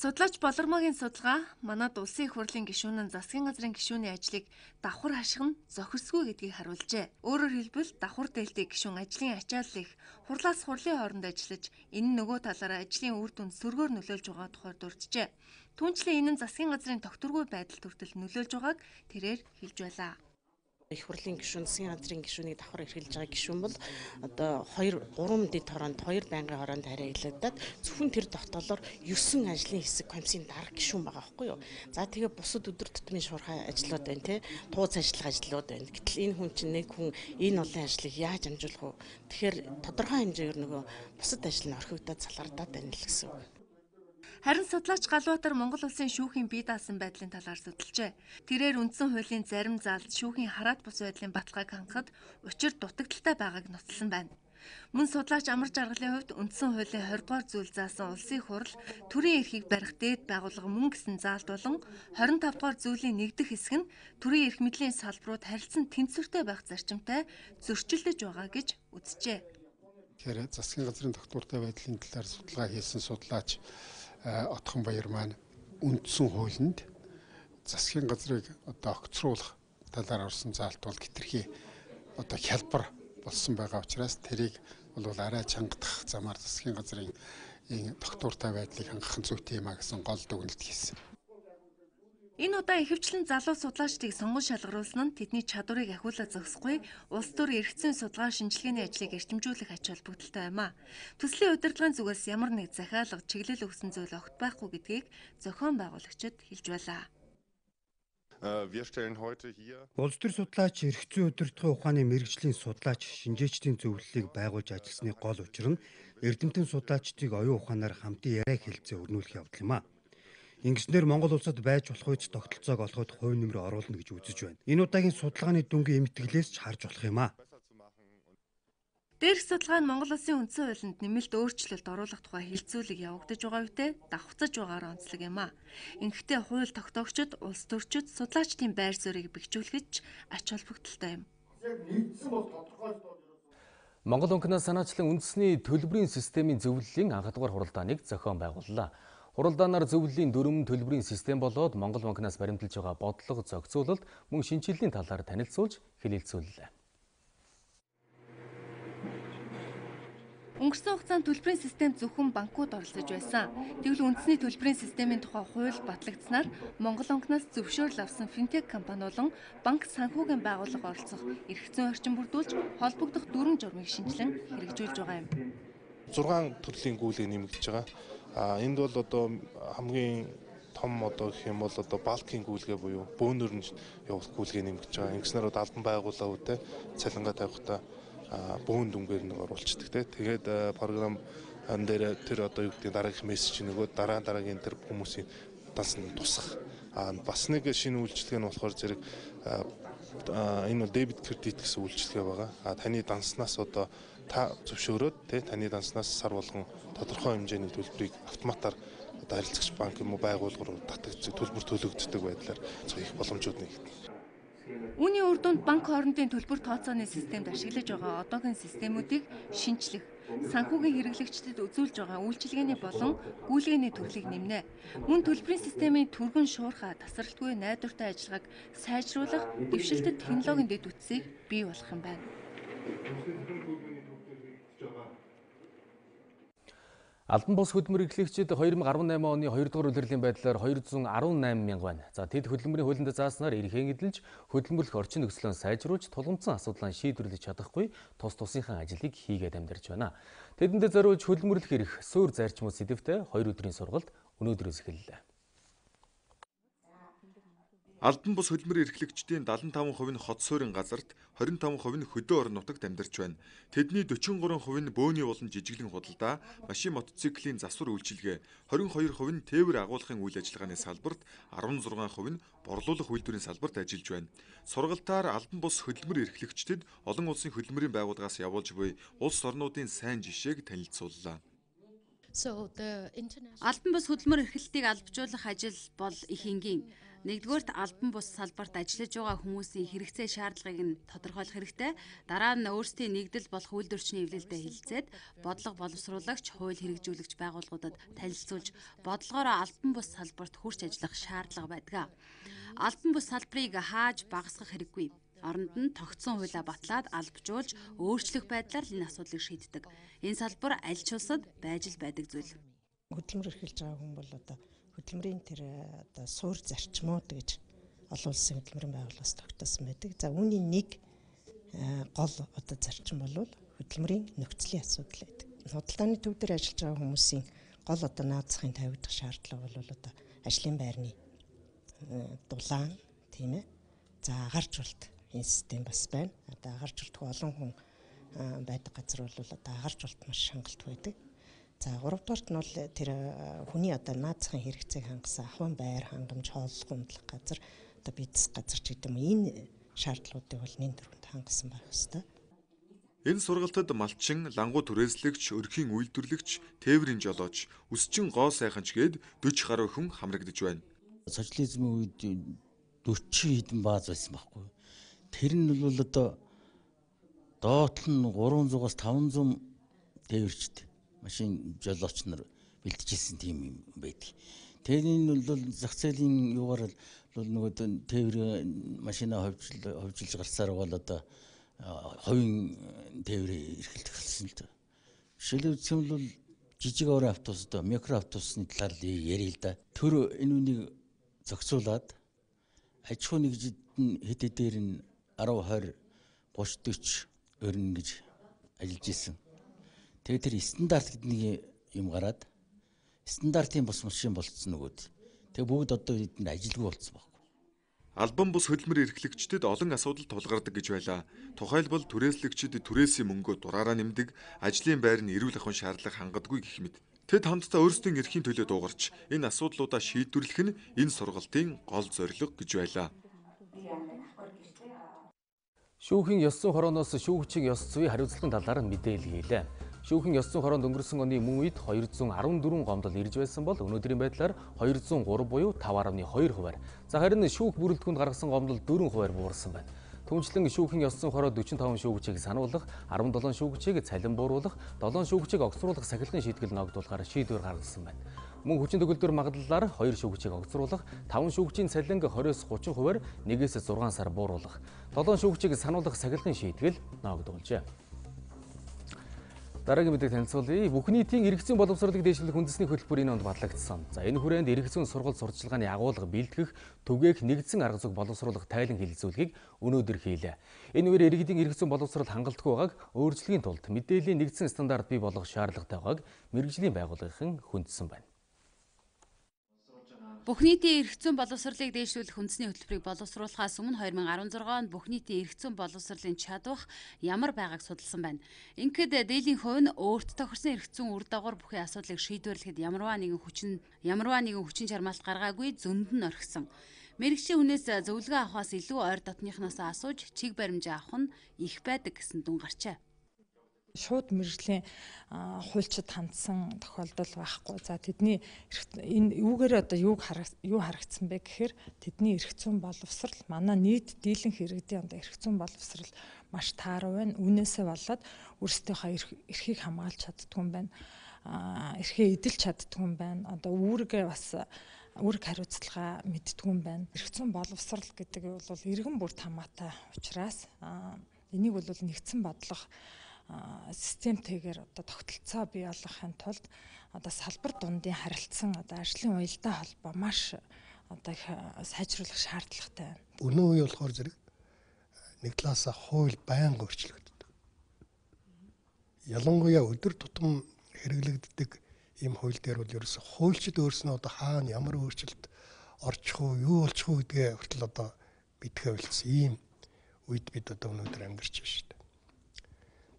Судлаач Болормогийн судалгаа манад улсын их хурлын гишүүн нь засгийн газрын гишүүний ажлыг давхар хаших нь зохирсгүй гэдгийг харуулжээ. Өөрөөр хэлбэл давхар дээлтэй гишүүн ажлын ачаалал их хурлаас хурлын хооронд ажиллаж энэ нөгөө талаараа ажлын үр дүнд сөргөөр нөлөөлж байгаа тухай дурджээ. Түүнчлэн энэ нь засгийн газрын тогтворгүй байдал хүртэл нөлөөлж байгааг тэрээр хэлж байлаа. Их хурлын гишүүн, засгийн газрын гишүүнийг давхар эрхэлж байгаа гишүүн бол одоо 2-3 дэд хоронд 2 байнгын хоронд хариалагдаад зөвхөн тэр тогтоолоор 9 ажлын хэсэг комиссийн дарга гишүүн байгаа байхгүй юу. За тэгээ бусад өдөр тутмын шуурхай ажлууд байна те. Тууз ажиллах ажлууд байна. Гэтэл энэ хүн чинь нэг хүн энэ олон ажлыг яаж амжуулах вэ? Тэгэхээр тодорхой хэмжээгээр нөгөө бусад ажил нь орхигдоод залгардаад байна л гэсэн үг. Харин судлаач Галбаатар Монгол Улсын шүүхийн бие даасан байдлын талаар судалжээ. Тэрээр үндсэн хуулийн зарим заалд шүүхийн хараат бус байдлын баталгааг хангахад учир дутагдaltaй байгааг нотолсон байна. Мөн судлаач Амар Жаргалын хувьд үндсэн хуулийн 20 дугаар зүйл заасан улсын хурал төрийн эрхийг барих дээд байгууллага мөн гэсэн заалт болон 25 дугаар зүйлийн нэгдэх хэсэг нь төрийн эрх мэдлийн салбарууд харилцан тэнцвэртэй байх зарчимтай зөрчилдөж байгаа гэж үзжээ. Тэгэхээр засгийн газрын тогтвортой байдлын талаар судалгаа хийсэн судлаач Отхон Баяр маань үндсэн хуулинд засгийн газрыг одоо огцруулах талаар орсон заалт бол хэтэрхий одоо хялбар болсон байгаа учраас тэрийг бол арай чангадах замаар засгийн газрын тогтвортой байдлыг хангах зүйтэй юм а гэсэн гол дүгнэлт хийсэн. Энэ удаа ихэвчлэн залуу судлаачдыг сонгон шалгаруулсан нь тэдний чадварыг ахиулаад зогсохгүй улс төр эргэцэн судалгаа шинжилгээний ажлыг эрчимжүүлэх ач холбогдолтой юм а. Төслийн удирдлагын зүгээс ямар нэг захиалга чиглэл өгсөн зүйл огт байхгүй гэдгийг зохион байгуулагчид хэлж байлаа. Улс төр судлаач эргэцэн удирдлагын ухааны мэргэжлийн судлаач шинжээчдийн зөвлөлийг байгуулж ажилласны гол учир нь эрдэмтэн судлаачдыг оюун ухаанаар хамтын яриа хэлцээ өрнүүлэх явдал юм а. Ингэснээр Монгол улсад байж болох үеч тогтолцоог олоход хувь нэмэр оруулна гэж үзэж байна. Энэ удаагийн судалгааны дүнгийн эмтгэлээс ч харж болох юм а. Дээрх судалгаа нь Монгол Улсын үндсэн хуулинд нэмэлт өөрчлөлт оруулах тухай хилцүүлэг явагдаж байгаа үедээ давхцаж байгаагаар онцлог юм а. Ингэхдээ хууль тогтоогчид, улс төрчид, судлаачдын байр суурийг бэхжүүлэхэд ач холбогдолтой юм. Монгол өнгөнөөс санаачлан үндэсний төлбөрийн системийн зөвлөлийн анх дугаар хуралдааныг зохион байгууллаа. Хуралдаанаар зөвлөлийн дүрм төлбөрийн систем болоод Монгол банкнаас баримталж байгаа бодлого зохицуулалт мөн шинжилгээний талаар танилцуулж хэлэлцүүллээ. Өнгөрсөн хугацаанд төлбөрийн системд зөвхөн банкуд оролцож байсан. Тэгвэл үндэсний төлбөрийн системийн тухай хууль батлагдсанаар Монгол банкнаас зөвшөөрөл авсан финтек компани болон банк санхүүгийн байгууллага оролцох эрх зүйн орчин бүрдүүлж холбогдох дүрм журмыг шинжилэн хэрэгжүүлж байгаа юм. 6 төрлийн гүйлгээ нэмэгдэж байгаа. Энд бол одоо хамгийн том одоо гэх юм бол одоо балкийн гүйлгээ буюу бөөнөр нь явуулах гүйлгээ нэмэгдэж байгаа. Ингэснээр одоо албан байгууллага үүтэй цалингаа тавихтаа бөөн дүнгээр нэг оруулцдаг те. Тэгээд програм дээр тэр одоо юу гэдэг дараагийн мессеж нөгөө дараагийн тэр хүмүүсийн даас нь тусах. Бас нэг шинэ үйлчилгээ нь болохоор зэрэг энэ бол дебет кредит гэсэн үйлчилгээ байгаа. Таны данснаас одоо та зөвшөөрөөд те таны данснаас сар болгон тодорхой хэмжээний төлбөрийг автоматар одоо харилцагч банк юм уу байгууллага руу татагдж төлбөр төлөгддөг байдлаар их боломжууд нэгдэнэ. Үүний үр дүнд банк хоорондын төлбөр тооцооны системд ашиглаж байгаа одоогийн системүүдийг шинчлэх, санхүүгийн хэрэглэгчдэд үзүүлж байгаа үйлчилгээний болон гүйлгээний төрлийг нэмнэ. Мөн төлбөрийн системийн түргэн шуурхай, тасралтгүй найдвартай ажиллагааг сайжруулах, дэвшилтэт технологийн дэд үтсийг бий болгох юм байна. Албан бус хөдөлмөр эрхлэгчид 2018 оны 2 дугаар улирлын байдлаар 218 мянга байна. За тэд хөдөлмөрийн хуулинд зааснаар эрхэн эдэлж хөдөлмөрлөх орчин нөхцөлөө сайжруулж тулгымцсан асуудлаа шийдвэрлэж чадахгүй тус тусынхаа ажлыг хийгээд амьдарч байна. Тэдэндээ зориулж хөдөлмөрлөх эрх суурь зарчмууд сэдвтэй 2 өдрийн сургалт өнөөдрөөс эхэллээ. Албан бус хөдөлмөрийн эрхлэгчдийн 75% нь хот суурин газарт, 25% нь хөдөө орон нутагт амьдарч байна. Тэдний 43% нь бөөний болон жижиглэн худалдаа, машин мотоциклийн засвар үйлчилгээ, 22% нь тээвэр агуулгын үйл ажиллагааны салбарт, 16% нь борлуулах үйлдвэрийн салбарт ажиллаж байна. Сургалтаар албан бус хөдөлмөр эрхлэгчдэд олон улсын хөдөлмөрийн байгууллагаас явуулж буй улс орнуудын сайн жишээг танилцууллаа. Албан бус хөдөлмөр эрхлэлтийг албажуулах ажил бол их энгийн. Нэгдүгээрт албан бус салбарт ажиллаж байгаа хүмүүсийн хэрэгцээ шаардлагыг нь тодорхойлох хэрэгтэй. Дараа нь өөрсдийн нэгдэл болох үйлдвэрчний эвлэлдээ хэлэлцээд бодлого боловсруулагч, хууль хэрэгжүүлэгч байгууллагуудад танилцуулж бодлогоороо албан бус салбарт хурц ажиллах шаардлага байдаг. Албан бус салбарыг хааж багасгах хэрэггүй. Оронд нь тогтсон хуулиа батлаад албажуулж өөрчлөх байдлаар энэ асуудлыг шийддэг. Энэ салбар аль ч улсад байж л байдаг зүйл. Хөдөлмөр эрхэлж байгаа хүн бол одоо хөдөлмөрийн тэр одоо суурь зарчмууд гэж олон улсын хөдөлмөрийн байгууллагаас тогтоосон байдаг. За үүний нэг гол одоо зарчим бол хөдөлмөрийн нөхцөлийн асуудал байдаг. Худалдааны төв дээр ажиллаж байгаа хүмүүсийн гол одоо наацхийн тавигдах шаардлага бол одоо ажлын байрны дулаан тийм ээ. За агаржуулалт энэ систем бас байна. Одоо агаржуулалт олон хүн байдаг газар бол одоо агаржуулалт маш хангалттай байдаг. За 3 дугаарт нь бол тэр хүний одоо наацхийн хэрэгцээг хангасан ахуйн байр хангамж, хооллох ундлах газар, одоо бизнес газар ч гэдэг юм. Энэ шаардлагуудыг бол нэн дөрвөнд хангасан байх ёстой. Энэ сургалтад малчин, лангуу түрээслэгч, өрхийн үйлдвэрлэгч, тээврийн жолооч, үсчин гоо сайханч гээд 40 гаруй хүн хамрагдж байна. Социализмын үед 40 хэдэн бааз байсан байхгүй. Тэр нь бол одоо доотлол нь 300-аас 500 тээвэрчтэй машин жолооч нар бэлтжижсэн тийм юм байдаг. Тэгээд энэ бол зах зээлийн юугаар бол нөгөө тээвэр машинаа ховжилж гарсаар бол одоо хувийн тээврийн эрхэлт эхэлсэн л дээ. Жишээлбэл бол жижиг орон автобус одоо микро автобусны талаар ярил л да. Тэр энэ үнийг зохицуулаад аж ахуй нэгжид нь хэд хэдээр нь 10, 20, 30, 40 өрнө гэж ажиллаж исэн. Тэгээд тэр стандарт гэдэг нэг юм гараад стандартын бус машин болцсон нөгөөд. Тэгээд бүгд одоо энд ажилгүй болцсон байхгүй. Албан бус хөдөлмөр эрхлэгчдэд олон асуудал тулгардаг гэж байлаа. Тухайлбал түрээслэгчид түрээсийн мөнгөө дураараа нэмдэг, ажлын байр нь эрүүл ахуйн шаардлага хангадаггүй гэх мэт. Тэд хамтдаа өөрсдийн эрхийн төлөө дуугарч энэ асуудлуудаа шийдвэрлэх нь энэ сургалтын гол зорилго гэж байлаа. Шүүхийн ёс зүйн хорооноос шүүгчийн ёс зүйн хариуцлагын талаар мэдээлэл хийлээ. Шүүхийн ёс зүйн хороонд өнгөрсөн оны мөн үед 214 гомдол ирж байсан бол өнөөдрийн байдлаар 203 буюу 5.2%. За харин шүүх бүрэлдэхүүнд гаргасан гомдол 4% буурсан байна. Түүнчлэн шүүхийн ёссон хороо 45 шүүгчийг сануулгах, 17 шүүгчийг цалин бууруулах, 7 шүүгчийг огцруулах сахилгын шийтгэл ногдуулахаар шийдвэр гаргасан байна. Мөн хүчин төгөлдөр магадлалаар 2 шүүгчийг огцруулах, 5 шүүгчийн цалинг 20-30%-аар 1-6 сар бууруулах, 7 шүүгчийг сануулгах сахилгын шийтгэл ногдуулжээ. Дараагийн мэдээг танилцуулъя. Бүх нийтийн эрх зүйн боловсролыг дэвшүүлэх үндэсний хөтөлбөр энэ онд батлагдсан. За энэ хүрээнд эрх зүйн сургалт сурталчилгааны агуулга бэлтгэх, түгээх нэгдсэн арга зүйг боловсруулах тайлан хэлэлцүүлгийг өнөөдөр хийлээ. Энэ үеэр иргэдийн эрх зүйн боловсрол хангалтгүй байгааг өөрчлөхийн тулд мэдээллийн нэгдсэн стандарт бий болгох шаардлагатай байгааг мэргэжлийн байгууллагын хүндсэн байна. Бүх нийтийн эрх зүйн боловсролыг дэвшүүлэх үндэсний хөтөлбөрийг боловсруулахаас өмнө 2016 онд бүх нийтийн эрх зүйн боловсролын чадвах ямар байгааг судалсан байна. Ингээд дээдлийн хувь нь өөрт тохирсон эрх зүйн үр дагавар бүхий асуудлыг шийдвэрлэхэд ямарваа нэгэн хүчин чармаалт гаргаагүй зөнд нь орхисон. Мэргэжлийн хүнээс зөвлөгөө авахаас илүү ойр дотныхноос асууж чиг баримжаа авах нь их байдаг гэсэн дүн гарчээ. Шууд мэргэжлийн хуульчид хандсан тохиолдол байхгүй. За тэдний энэ юугээр одоо юу харагдсан бэ гэхээр тэдний эрх зүйн боловсрал манай нийт дийлэнх иргэдийн эрх зүйн боловсрал маш тааруу байна. Үүнээсээ болоод өөрсдийнхөө эрхийг хамгаалж чаддгүй юм байна. Эрхээ эдэлж чаддгүй юм байна. Одоо үүргээ бас үүрэг хариуцлага мэддгүй юм байна. Эрх зүйн боловсрал гэдэг бол иргэн бүрт хамаатай учраас энийг бол нэгдсэн бодлого системтэйгээр одоо тогтолцоо бий болгохын тулд одоо салбар дундын харилцсан одоо ажлын уялдаа холбоо маш одоо их сайжруулах шаардлагатай байна. Өнөө үе болохоор зэрэг нэг талаасаа хууль байнга өөрчлөгддөг. Ялангуяа өдөр тутам хэрэглэгддэг ийм хууль дээр бол ерөөсө хуульчид өөрснөө одоо хаана ямар өөрчлөлт орчих уу, юу болчих уу гэдгээ хүртэл одоо мэдхээ болцсон ийм үед бид одоо өнөөдөр амьдарч байна шүү дээ.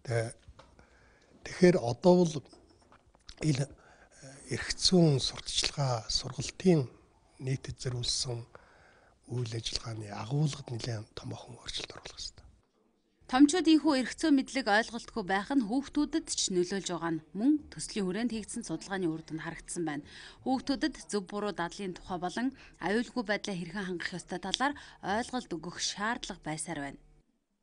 Тэгэхээр одоо бол эрх зүйн сурталчилгаа сургалтын нийтэд зориулсан үйл ажиллагааны агуулгад нэлээд томоохон өөрчлөлт оруулах хэрэгтэй. Томчууд ийхүү эрх зүйн мэдлэг ойлголтгүй байх нь хүүхдүүдэд ч нөлөөлж байгаа нь мөн төслийн хүрээнд хийгдсэн судалгааны үр дүнд харагдсан байна. Хүүхдүүдэд зөв буруу дадлын тухай болон аюулгүй байдлаа хэрхэн хангах ёстой талаар ойлголт өгөх шаардлага байсаар байна.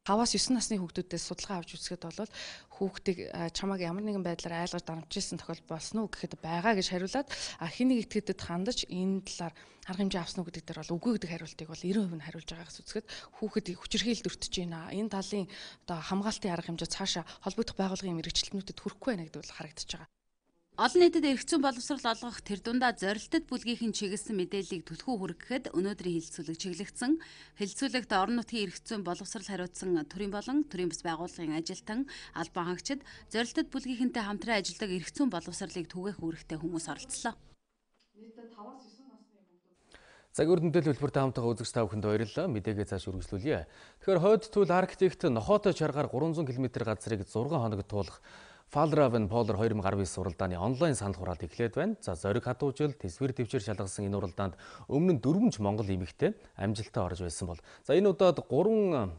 5-9 насны хүүхдүүдээс судалгаа авч үзэхэд бол хүүхдийг чамайг ямар нэгэн байдлаар айлгаж дарамжижсэн тохиолдол болсон уу гэхэд байгаа гэж хариулаад хэнийг итгэдэд хандаж энэ талаар арга хэмжээ авсан уу гэдэг дээр бол үгүй гэдэг хариултыг бол 90% нь хариулж байгаагаас үзэхэд хүүхэд хүчирхийлэлд өртөж байна. Энэ талын одоо хамгаалтын арга хэмжээ цаашаа холбогдох байгууллагын мэргэжилтнүүдэд хүрэхгүй байна гэдэг бол харагдаж байгаа. Олон нийтэд эрх зүйн боловсрол олгох тэр дундаа зорилттой бүлгийнхэн чиглэсэн мэдээллийг түлхүү хүргэхэд өнөөдрийн хилцүүлэг чиглэгдсэн. Хилцүүлэгт орон нутгийн эрх зүйн боловсрол хариуцсан төрийн болон төрийн бас байгууллагын ажилтан, албан хаагчид, зорилттой бүлгийнхэнтэй хамтран ажилладаг эрх зүйн боловсролыг түгээх үүрэгтэй хүмүүс оролцлоо. Цагийн Хүрд мэдээллийн хэлбэртэй хамтдаа үзэгч та бүхэнд баярлалаа. Мэдээгээ цааш үргэлжлүүлье. Тэгэхээр хойд туйл арктикт нохоотой чаргаар 300 км газрыг 6 хоног туулах Фалравен Полар 2019 уралдааны онлайн санал хураалт эхлээд байна. За зориг хатуужил, тэсвэр төвчээр шалгасан энэ уралдаанд өмнө нь 4 монгол эмэгтэй амжилттай орж байсан бол. За энэ удаад 3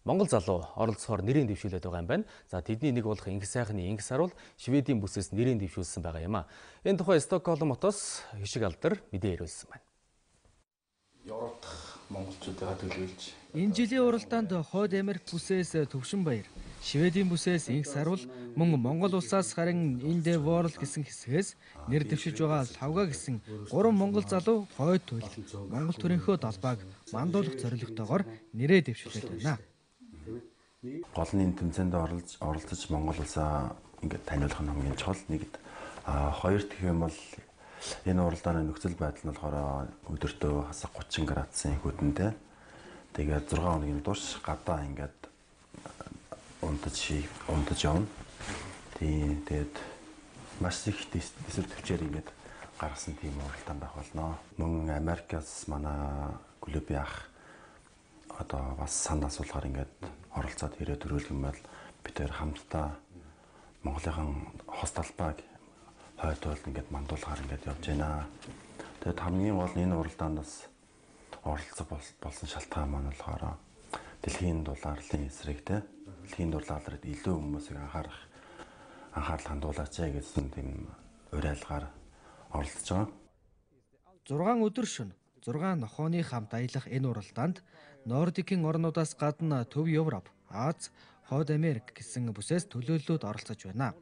монгол залуу оролцохоор нэрийн дэвшүүлээд байгаа юм байна. За тэдний нэг болох Инх сайхны Инх саруул Шведийн бүсээс нэрийн дэвшүүлсэн байгаа юм а. Энэ тухай Стокгольм хотоос Хишиг Алдар мэдээ ирүүлсэн байна. Европ монголчуудаа төлөөлж энэ жилийн уралдаанд Хойд Америк бүсээс Төвшин Баяр, Шведийн бүсээс Инх саруул, мөн Монгол улсаас харин Инде World гэсэн хэсгээс нэр дэвшиж байгаа Лавга гэсэн 3 монгол залуу хойд туйл Монгол төрийнхөө далбааг мандуулах зорилготойгоор нэрээ дэвшүүлээд байна. Голны тэмцээнд оролцож Монгол улсаа ингээд таниулах нь хамгийн чухал. Нэгд хоёр гэх юм бол энэ уралдааны нөхцөл байдал нь болохоор өдөртөө хасаг 30 градусын хөдөнтэй. Тэгээд 6 хоногийн турш гадаа ингээд унтаж явна. Тэгээд маш их тэсвэр төвчээр ингээд гаргасан тийм уралдаан байх болно. Мөн Америкаас манай клубын ах одоо бас санал асуулгаар ингээд оролцоод ирээд өрөөлгөн бол бид тэр хамтдаа Монголын хос талбайг хойд туйлд ингээд мандуулахаар ингээд явж байна. Тэгээд хамгийн гол энэ уралдаанаас оролцох болсон шалтгаан маань болохоор дэлхийн дулааллын эсрэг дэлхийн дулааллад илүү хүмүүсийг анхаарал хандуулаач гэсэн тийм уриалгаар оролцож байгаа. 6 өдөр шөнө 6 нохооны хамт аялах энэ уралдаанд Нордикийн орнуудаас гадна Төв Европ, Аз, Хойд Америк гэсэн бүсээс төлөөллөд оролцож байна.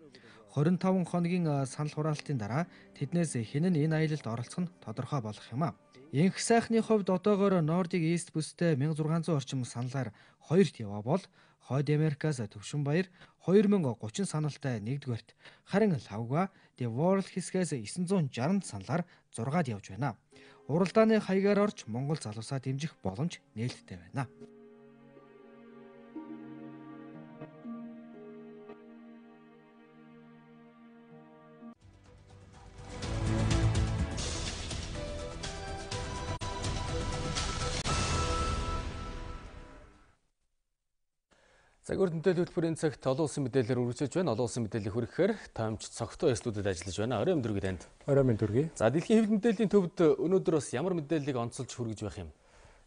25 хоногийн санал хураалтын дараа тэднээс хэн нь энэ аялалд оролцох нь тодорхой болох юм а. Инх сайхны хувьд одоогоор Nordic East бүстэй 1600 орчим саналаар 2-т яваа бол Хойд Америкаас Төвшин Баяр 2030 саналтай 1-р, харин Лавга The World хэсгээс 960 саналаар 6-ад явж байна. Уралдааны хаягаар орж Монгол залуусаа дэмжих боломж нээлттэй байна. Цагийн Хүрд мэдээллийн хөтөлбөрийн цагт олон улсын мэдээлэлээр үргэлжлэж байна. Олон улсын мэдээллийг хүрэхээр таамж цогтой студиуд ажиллаж байна. Орой өдрөг танд. Орой өдрөг. За дэлхийн хэвлэл мэдээллийн төвд өнөөдөр бас ямар мэдээллийг онцолж хүргэж байх юм?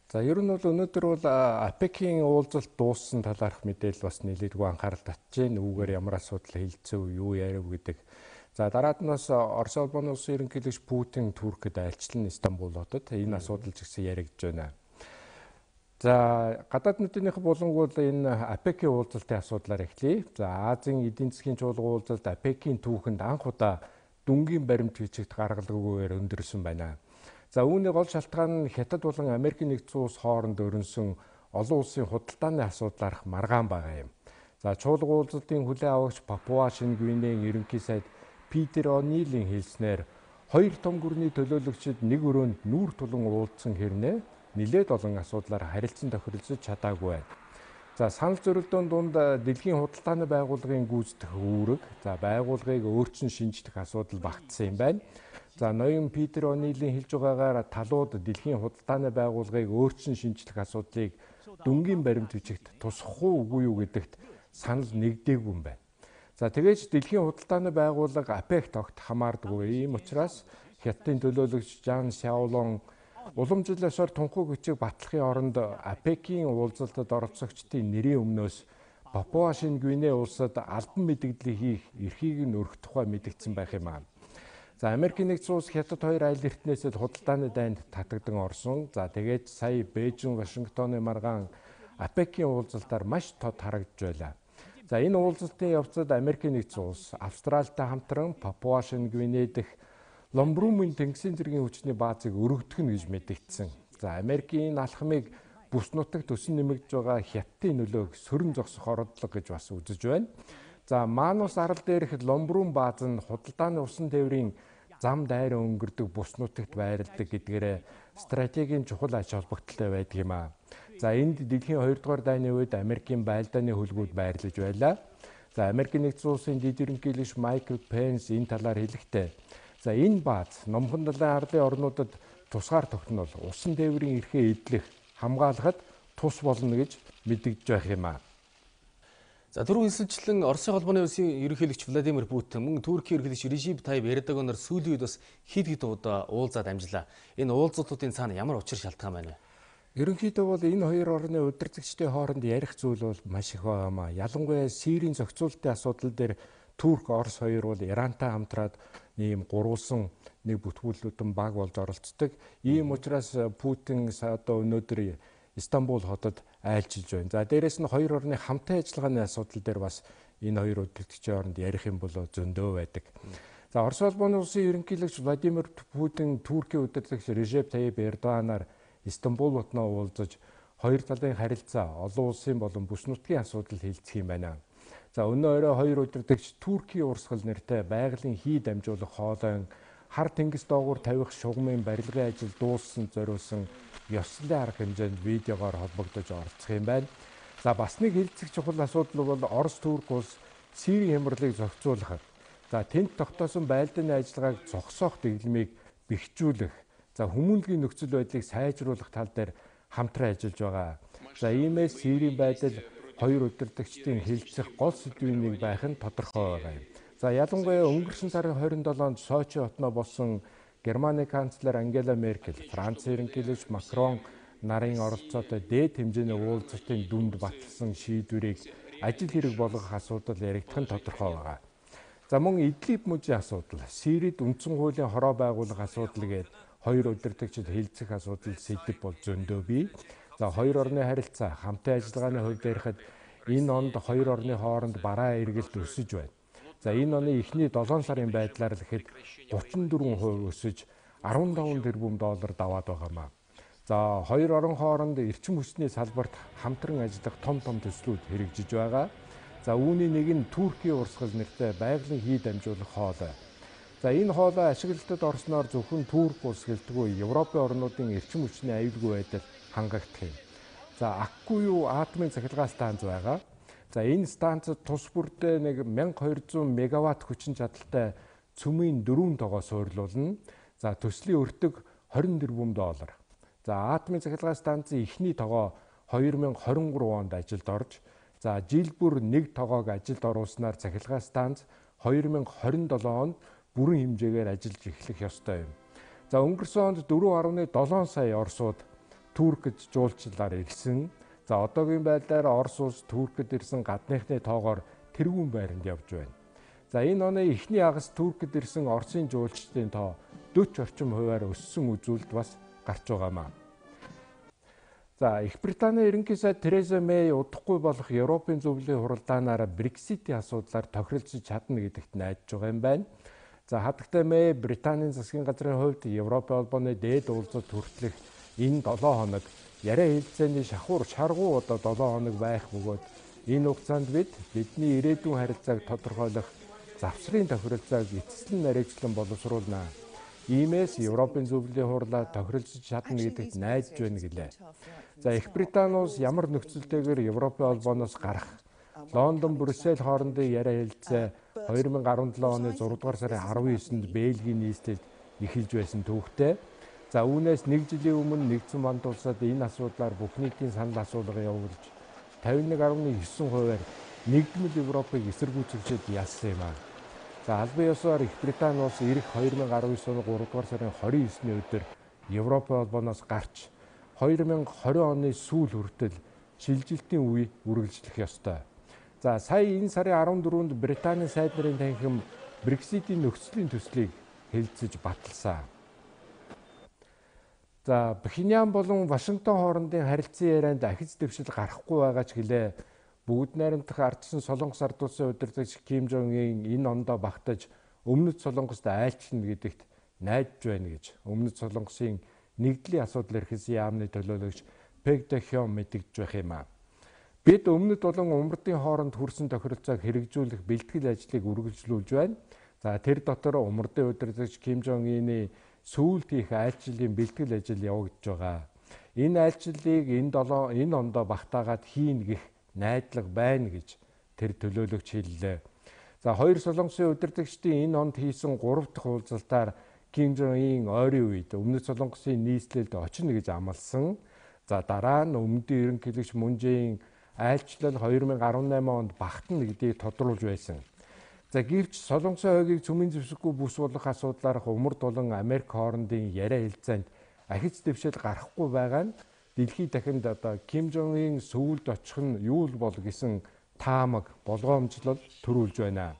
За ер нь бол өнөөдөр бол АПЕК-ийн уулзалт дууссан талаарх мэдээлэл бас нэлээдгүй анхаарал татж байна. Үүгээр ямар асуудал хилцэв, юу яриав гэдэг. За дараад нь бас Орос улбаны улсын ерөнхийлөгч Путин Туркид айлчлан Стамбул хотод энэ асуудал ч гэсэн яригдж байна. За гадаад нийтийнх болонгууд энэ АПЕК-ийн уулзалтын асуудлаар эхлэе. За Азийн эдийн засгийн чуулган уулзалт АПЕК-ийн түүхэнд анх удаа дүнгийн баримт бичигт гаргалгүйгээр өндөрсөн байна. За үүний гол шалтгаан нь Хятад болон Америк нэгдсэн улс хооронд өрнсөн олон улсын худалдааны асуудлаарх маргаан байгаа юм. За чуулган уулзалтын хүлээн авагч Папуа Шинэ Гвинейн ерөнхий сайд Питер О'Нилийн хэлснээр хоёр том гүрний төлөөлөгчид нэг өрөөнд нүүр тулан уулзсан хэрнээ нэлээд олон асуудлаар харилцан тохиролцож чадаагүй байна. За санал зорилтын дунд дэлхийн худалдааны байгууллагын гүйцэтгэх үүрэг, за байгууллагыг өөрчн шинжлэх асуудал багтсан юм байна. За ноён Питер О'Нилийн хэлж байгаагаар талууд дэлхийн худалдааны байгууллагыг өөрчн шинжлэх асуудлыг дүнгийн баримт бичигт тусгах үгүй юу гэдэгт санал нэгдээгүй юм байна. За тэгээж дэлхийн худалдааны байгууллага АПЕК-т огт хамаардаггүй. Ийм учраас Хятадын төлөөлөгч Жан Сяолон уламжлалсаар тунхаг хүчийг батлахын оронд АПЕК-ийн уулзалтад оролцогчдын нэрийн өмнөөс Папуа Шинэ Гвиней улсад албан мэдэгдлийг хийх эрхийг нь өргөх тухай мэдэгдсэн байх юм аа. За Америк нэгдсэн улс Хятад хоёр аялал эртнээсээ худалдааны дайнд татагдан орсон. За тэгээд сая Бээжин, Вашингтоны маргаан АПЕК-ийн уулзалтаар маш тод харагдж байлаа. За энэ уулзалтын явцад Америк нэгдсэн улс Австралитай хамтран Папуа Шинэ Гвиней дэх Ломбрумын тэнгисийн зэргийн хүчний баазыг өргөдөх нь гэж мэдэгдсэн. За Америкийн алхмыг бүс нутагт төсөн нэмэгдэж байгаа Хятадын нөлөөг сөрөн зогсох оролдлого гэж бас үзэж байна. За Манус арал дээрх Ломбрум бааз нь худалдааны усан тээврийн зам дайраа өнгөрдөг бүс нутагт байрладаг гэдгээрээ стратегийн чухал ач холбогдолтой байдаг юм аа. За энд дэлхийн 2 дугаар дайны үед Америкийн байлдааны хөлгүүд байрлаж байлаа. За Америк нэгдсэн улсын дэд ерөнхийлөгч Майкл Пенс энэ талаар хэлэхдээ за энэ бааз номхон далайн арлын орнуудад тусгаар тогтнол усан тээврийн эрхээ эдлэх хамгаалахад тус болно гэж мэдэгдэж байх юм аа. За түрүү хэлсэнчлэн Оросын холбооны улсын ерөнхийлөгч Владимир Путин мөн Туркийн ерөнхийлөгч Режеп Таyyip Эрдоганаар сүүлийн үед бас хэд удаа уулзаад амжлаа. Энэ уулзалтуудын цаана ямар учир шалтгаан байна вэ? Ерөнхийдөө бол энэ хоёр орны удирдагчдын хооронд ярих зүйл бол маш их байгаамаа. Ялангуяа Сирийн зохицуулалтын асуудал дээр Турк, Орос хоёр бол Ирантай хамтраад ийм гурвалсан нэг бүтгүүлэлтэн баг болж оролцдог. Ийм учраас Путин одоо өнөөдөр Стамбул хотод айлчилж байна. За дээрэс нь хоёр орны хамтын ажиллагааны асуудал дээр бас энэ хоёр удирдагчдын хооронд ярих юм бол зөндөө байдаг. За Орос улбаны улсын ерөнхийлөгч Владимир Путин Туркийн удирдагч Режеп Таyyip Эрдоганаар Стамбул хотноо уулзаж хоёр талын харилцаа, олон улсын болон бүс нутгийн асуудал хэлцэх юм байна. За өнөө орой хоёр удирдагч Туркийн урсгал нэртэй байгалийн хий дамжуулах хоолойн хар тэнгис доогуур тавих шугамын барилгын ажил дууссан зориулсан ёслолын арга хэмжээнд видеогоор холбогдож оролцох юм байна. За бас нэг хэлцэх чухал асуудал бол Орос Турк улс Сирийн хямралыг зохицуулахад за тэнд тогтоосон байлдааны ажиллагааг зогсоох дэглэмийг бэхжүүлэх, за хүмүүнлэгийн нөхцөл байдлыг сайжруулах тал дээр хамтран ажиллаж байгаа. За иймээс Сирийн байдал хоёр удирдагчдын хэлцэх гол сэдвийн нэг байх нь тодорхой байгаа юм. За ялангуяа өнгөрсөн сарын 27-нд Сочи хотноо болсон Германы канцлер Ангела Меркель, Францын ерөнхийлөгч Макрон нарын оролцоотой дээд хэмжээний уулзалтын дүнд батлсан шийдвэрийг ажил хэрэг болгох асуудал яригдах нь тодорхой байгаа. За мөн Идлиб мужийн асуудал, Сирид үндсэн хуулийн хороо байгуулах асуудал гээд хоёр удирдагчид хэлцэх асуудал сэдэв бол зөндөө бий. За хоёр орны харилцаа хамтын ажиллагааны хувьд ярихад энэ онд хоёр орны хооронд бараа эргэлт өсөж байна. За энэ оны эхний 7 сарын байдлаар л ихэд 34% өсөж 15 тэрбум доллар даваад байгаамаа. За хоёр орон хооронд эрчим хүчний салбарт хамтран ажиллах том төслүүд хэрэгжиж байгаа. За үүний нэг нь Туркийн урсгал нэртэй байгалийн хий дамжуулах хоолой. За энэ хоолой ашиглалтад орсноор зөвхөн Турк улс гэлтгүй Европын орнуудын эрчим хүчний аюулгүй байдал хангагдах юм. За акгүй юу атомын цахилгаан станц байгаа. За энэ станцад тус бүрдээ нэг 1200 мегаватт хүчин чадалтай цөмийн 4 тогоо суйрлуулна. За төслийн өртөг 20 тэрбум доллар. За атомын цахилгаан станцын эхний тогоо 2023 онд ажилд орж, за жил бүр нэг тоогоог ажилд оруулснаар цахилгаан станц 2027 онд бүрэн хэмжээгээр ажиллаж эхлэх ёстой юм. За өнгөрсөн онд 4.7 сая орсууд Туркид жуулчлалаар ирсэн. За одоогийн байдлаар Орос улс Туркид ирсэн гадныхны тоогоор тэргүүн байранд явж байна. За энэ оны эхний агас Туркид ирсэн Оросын жуулчдын тоо 40 орчим хувиар өссөн үзүүлэлт бас гарч байгаамаа. За Их Британий ерөнхий сайд Тереза Мэй удахгүй болох Европын зөвлөлийн хуралдаанаар Брекситийн асуудлаар тохиролцож чадна гэдэгт найдаж байгаа юм байна. За хатагтай Мэй Британийн засгийн газрын хувьд Европын холбооны дээд уулзалт хүртэлх энэ 7 хоног яриа хэлцээний шаргуу одоо 7 хоног байх бөгөөд энэ хугацаанд бидний ирээдүйн харилцааг тодорхойлох завсрын тохиролцоог эцэслэн нарийчлан боловсруулнаа. Иймээс Европын зөвлөлийн хурлаа тохиролцож чадна гэдэгт найдаж байна гэлээ. За Их Британи улс ямар нөхцөлтэйгээр Европын холбооноос гарах? Лондон, Брюссел хоорондын яриа хэлцээ 2017 оны 6 дугаар сарын 19-нд Бельгийн нийслэлд эхэлж байсан төвхтэй. За үүнээс нэг жилийн өмнө нэгдсэн банд улсад энэ асуудлаар бүх нийтийн санал асуулга явуулж 51.9%-аар нэгдмэл Европыг эсэргүүцэлж ялсан юм аа. За албан ёсоор Их Британи улс ирэх 2019 оны 3 дугаар сарын 29-ний өдөр Европын холбооноос гарч 2020 оны сүүл хүртэл шилжилтийн үе үргэлжлэх ёстой. За сая энэ сарын 14-нд Британий сайд нарын танхим Брекситийн нөхцөлийн төслийг хэлэлцэж баталсан. За Пхеньян болон Вашингтон хоорондын харилцан ярианд ахиц дэвшил гарахгүй байгаа ч гэлээ бүгд найрамдах ардсан Солонгос ард улсын удирдагч Ким Жонг Ун энэ ондоо багтаж өмнөд Солонгост айлчлна гэдэгт найдаж байна гэж өмнөд Солонгосын нэгдлийн асуудал эрхэлсэн яамны төлөөлөгч Пэг Дэ Хён мэдэгдэж байх юм аа. Бид өмнөд болон умардын хооронд хүрсэн тохиролцоог хэрэгжүүлэх бэлтгэл ажлыг үргэлжлүүлж байна. За тэр дотор умардын удирдагч Ким Жонг Уны сүүлд хийх айлчлалын бэлтгэл ажил явагдаж байгаа. Энэ айлчлалыг энэ ондоо багтаагаад хийн гэх найдлага байна гэж тэр төлөөлөгч хэллээ. За хоёр Солонгосын удирдагчдын энэ онд хийсэн 3 дахь уулзалтаар Ким Жонг Ун ойрын үед өмнөд Солонгосын нийслэлд очино гэж амласан. За дараа нь өмнөдийн ерөнхийлөгч Мун Жэ-ийн айлчлал 2018 онд багтана гэдгийг тодруулж байсан. За гэвч Солонгосын хойгийг цөмийн зэвсэггүй бүс болох асуудлаар умард болон Америк хоорондын яриа хэлцээнд ахиц дэвшил гарахгүй байгаа нь дэлхийд дахинд одоо Ким Жонг Ун сүүлд очих нь юу л бол гэсэн таамаг болгоомжлол төрүүлж байна.